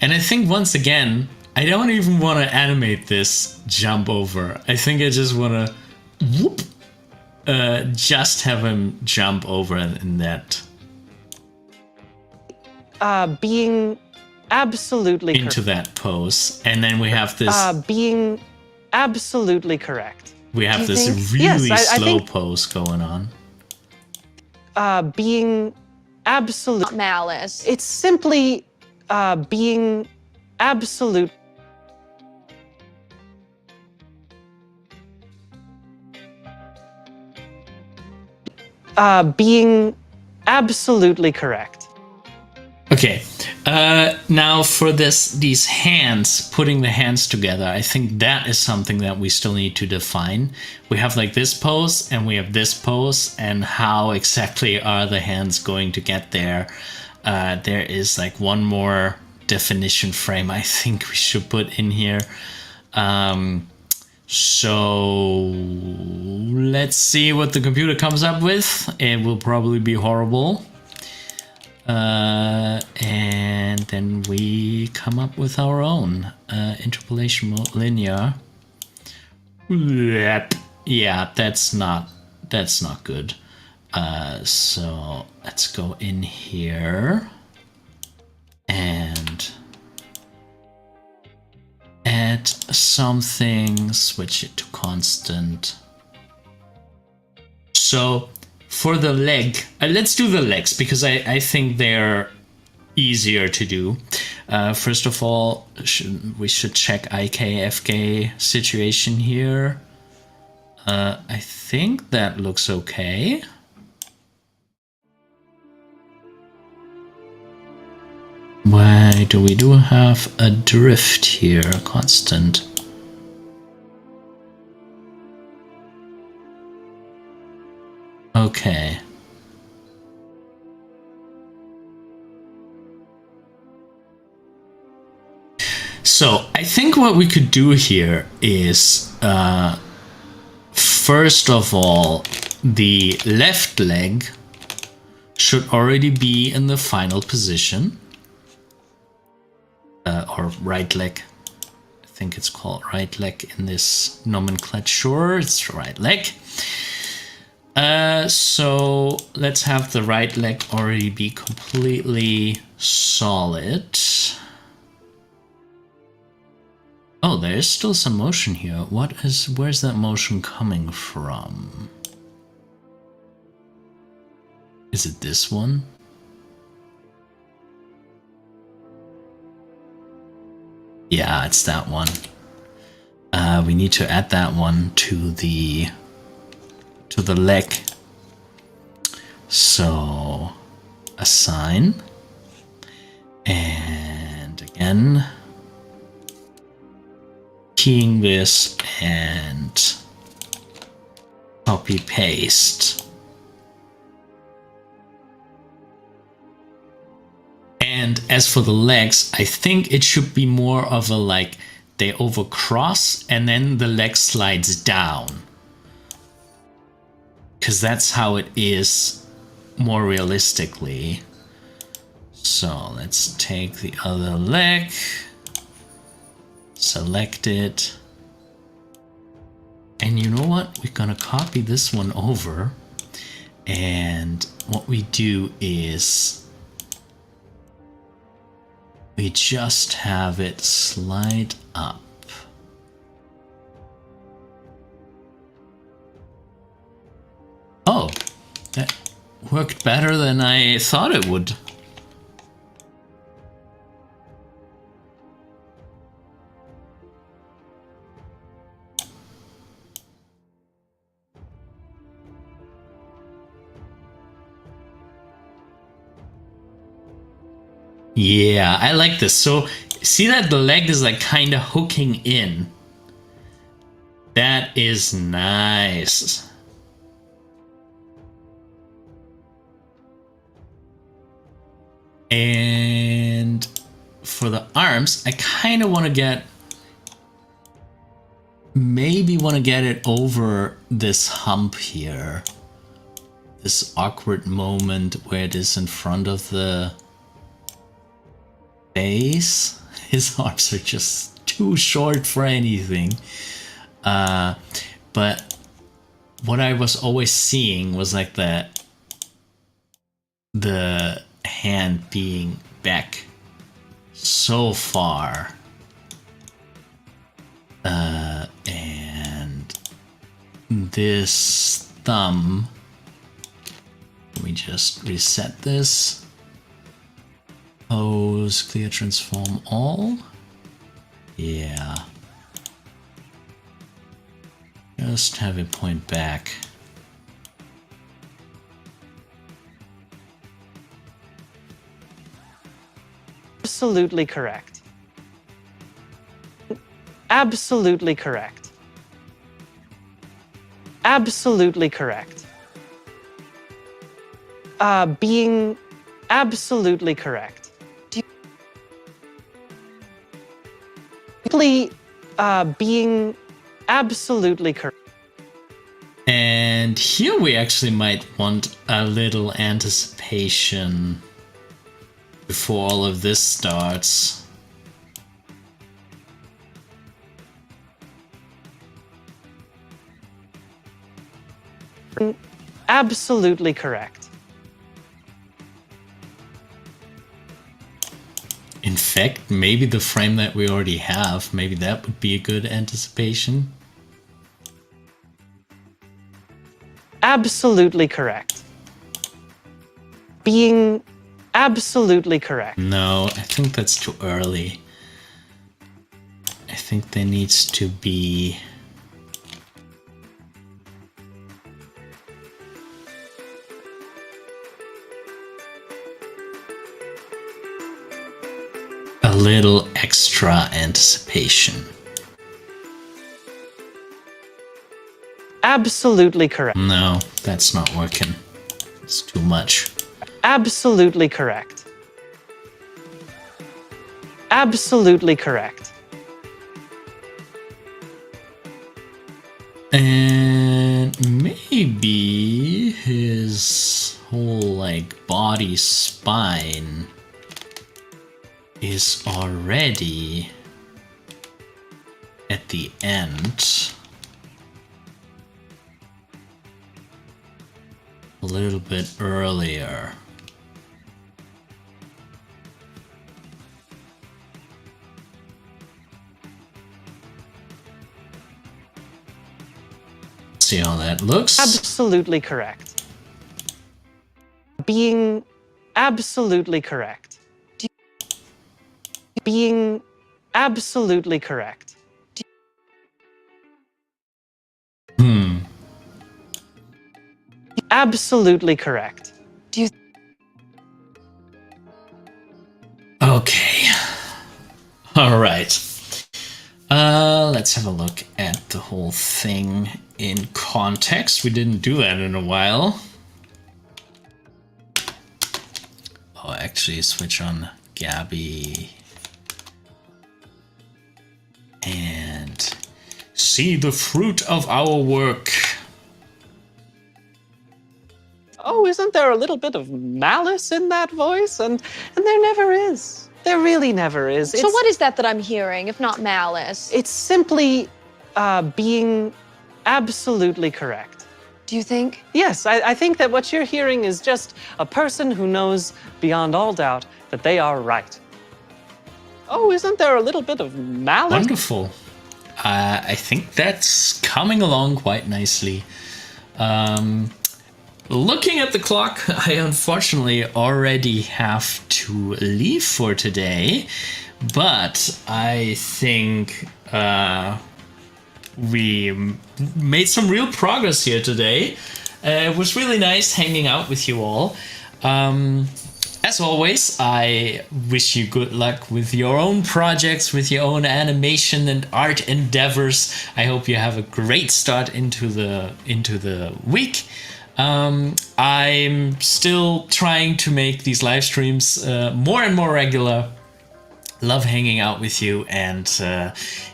And I think once again, I don't even want to animate this jump over. I think I just want to whoop, just have him jump over in that. Being absolutely into that pose, and then we have this. Being absolutely correct. We have this really slow pose going on. Being absolute malice. It's simply being absolute. Being absolutely correct. Okay, now for these hands, putting the hands together, I think that is something that we still need to define. We have like this pose and we have this pose, and how exactly are the hands going to get there? There is like one more definition frame I think we should put in here. So let's see what the computer comes up with. It will probably be horrible. And then we come up with our own interpolation mode linear. Yeah, that's not good. So let's go in here and add something, switch it to constant. So for the leg, let's do the legs because I think they're easier to do. First of all, we should check IKFK situation here. I think that looks okay. Why do we have a drift here, constant? Okay. So I think what we could do here is, first of all, the left leg should already be in the final position. Or right leg. I think it's called right leg in this nomenclature. It's right leg. So let's have the right leg already be completely solid. Oh, there is still some motion here. Where's that motion coming from? Is it this one? Yeah, it's that one. We need to add that one to the leg. So assign, and again keying this and copy paste. And as for the legs, I think it should be more of a like they overcross and then the leg slides down. Because that's how it is more realistically. So let's take the other leg, select it. And you know what? We're gonna copy this one over. And what we do is we just have it slide up. Oh, that worked better than I thought it would. Yeah, I like this. So see that the leg is like kind of hooking in. That is nice. And for the arms, I kind of want to get, maybe want to get it over this hump here. This awkward moment where it is in front of the base. His arms are just too short for anything. But what I was always seeing was like the hand being back so far. And this thumb, let me just reset this. Pose, clear, transform all. Yeah. Just have it point back. Absolutely correct. Absolutely correct. Absolutely correct. Being absolutely correct. Simply being absolutely correct. And here we actually might want a little anticipation before all of this starts. Absolutely correct. In fact, maybe the frame that we already have, maybe that would be a good anticipation. Absolutely correct. Being absolutely correct. No, I think that's too early. I think there needs to be a little extra anticipation. Absolutely correct. No, that's not working. It's too much. Absolutely correct. Absolutely correct. And maybe his whole like body spine is already at the end. A little bit earlier. See how that looks. Absolutely correct. Being absolutely correct. Being absolutely correct. Absolutely correct. Okay. All right. Let's have a look at the whole thing in context. We didn't do that in a while. Oh, actually, switch on Gabby. And see the fruit of our work. Oh, isn't there a little bit of malice in that voice? And there never is. There really never is. So what is that I'm hearing, if not malice? It's simply being absolutely correct. Do you think? Yes, I think that what you're hearing is just a person who knows beyond all doubt that they are right. Oh, isn't there a little bit of malice? Wonderful. I think that's coming along quite nicely. Looking at the clock, I unfortunately already have to leave for today, but I think we made some real progress here today. It was really nice hanging out with you all. As always, I wish you good luck with your own projects, with your own animation and art endeavors. I hope you have a great start into the week. I'm still trying to make these live streams more and more regular. Love hanging out with you, and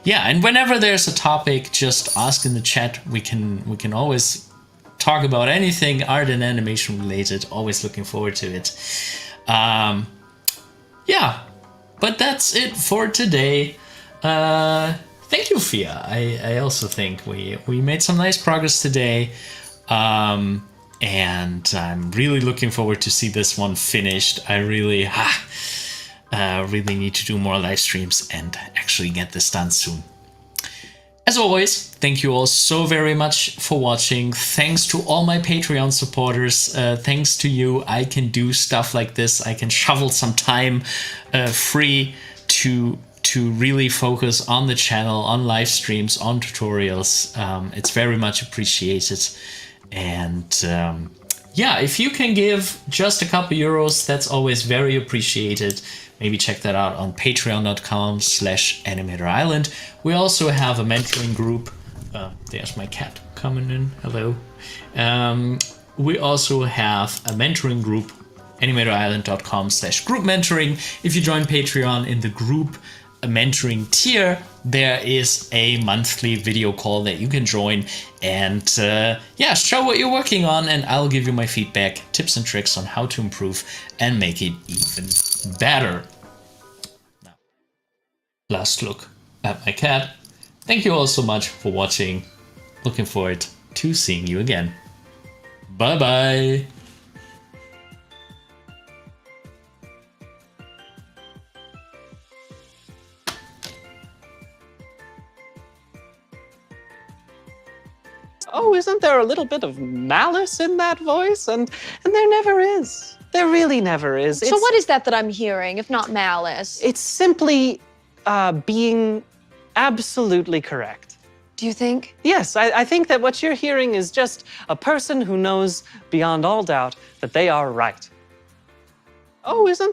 yeah, and whenever there's a topic, just ask in the chat. We can always talk about anything art and animation related. Always looking forward to it. Yeah, but that's it for today. thank you, Fia. I also think we made some nice progress today. And I'm really looking forward to see this one finished. I really need to do more live streams and actually get this done soon. As always, thank you all so very much for watching. Thanks to all my Patreon supporters. Thanks to you, I can do stuff like this. I can shovel some time free to really focus on the channel, on live streams, on tutorials. It's very much appreciated. And yeah, if you can give just a couple euros, that's always very appreciated. Maybe check that out on patreon.com/animatorisland. We also have a mentoring group. There's my cat coming in. Hello. We also have a mentoring group, animatorisland.com/group mentoring. If you join Patreon in the group mentoring tier, there is a monthly video call that you can join and yeah, show what you're working on, and I'll give you my feedback, tips and tricks on how to improve and make it even better. Now, last look at my cat. Thank you all so much for watching. Looking forward to seeing you again. Bye bye. Oh, isn't there a little bit of malice in that voice? And there never is. There really never is. So what is that I'm hearing, if not malice? It's simply being absolutely correct. Do you think? Yes, I think that what you're hearing is just a person who knows beyond all doubt that they are right. Oh, isn't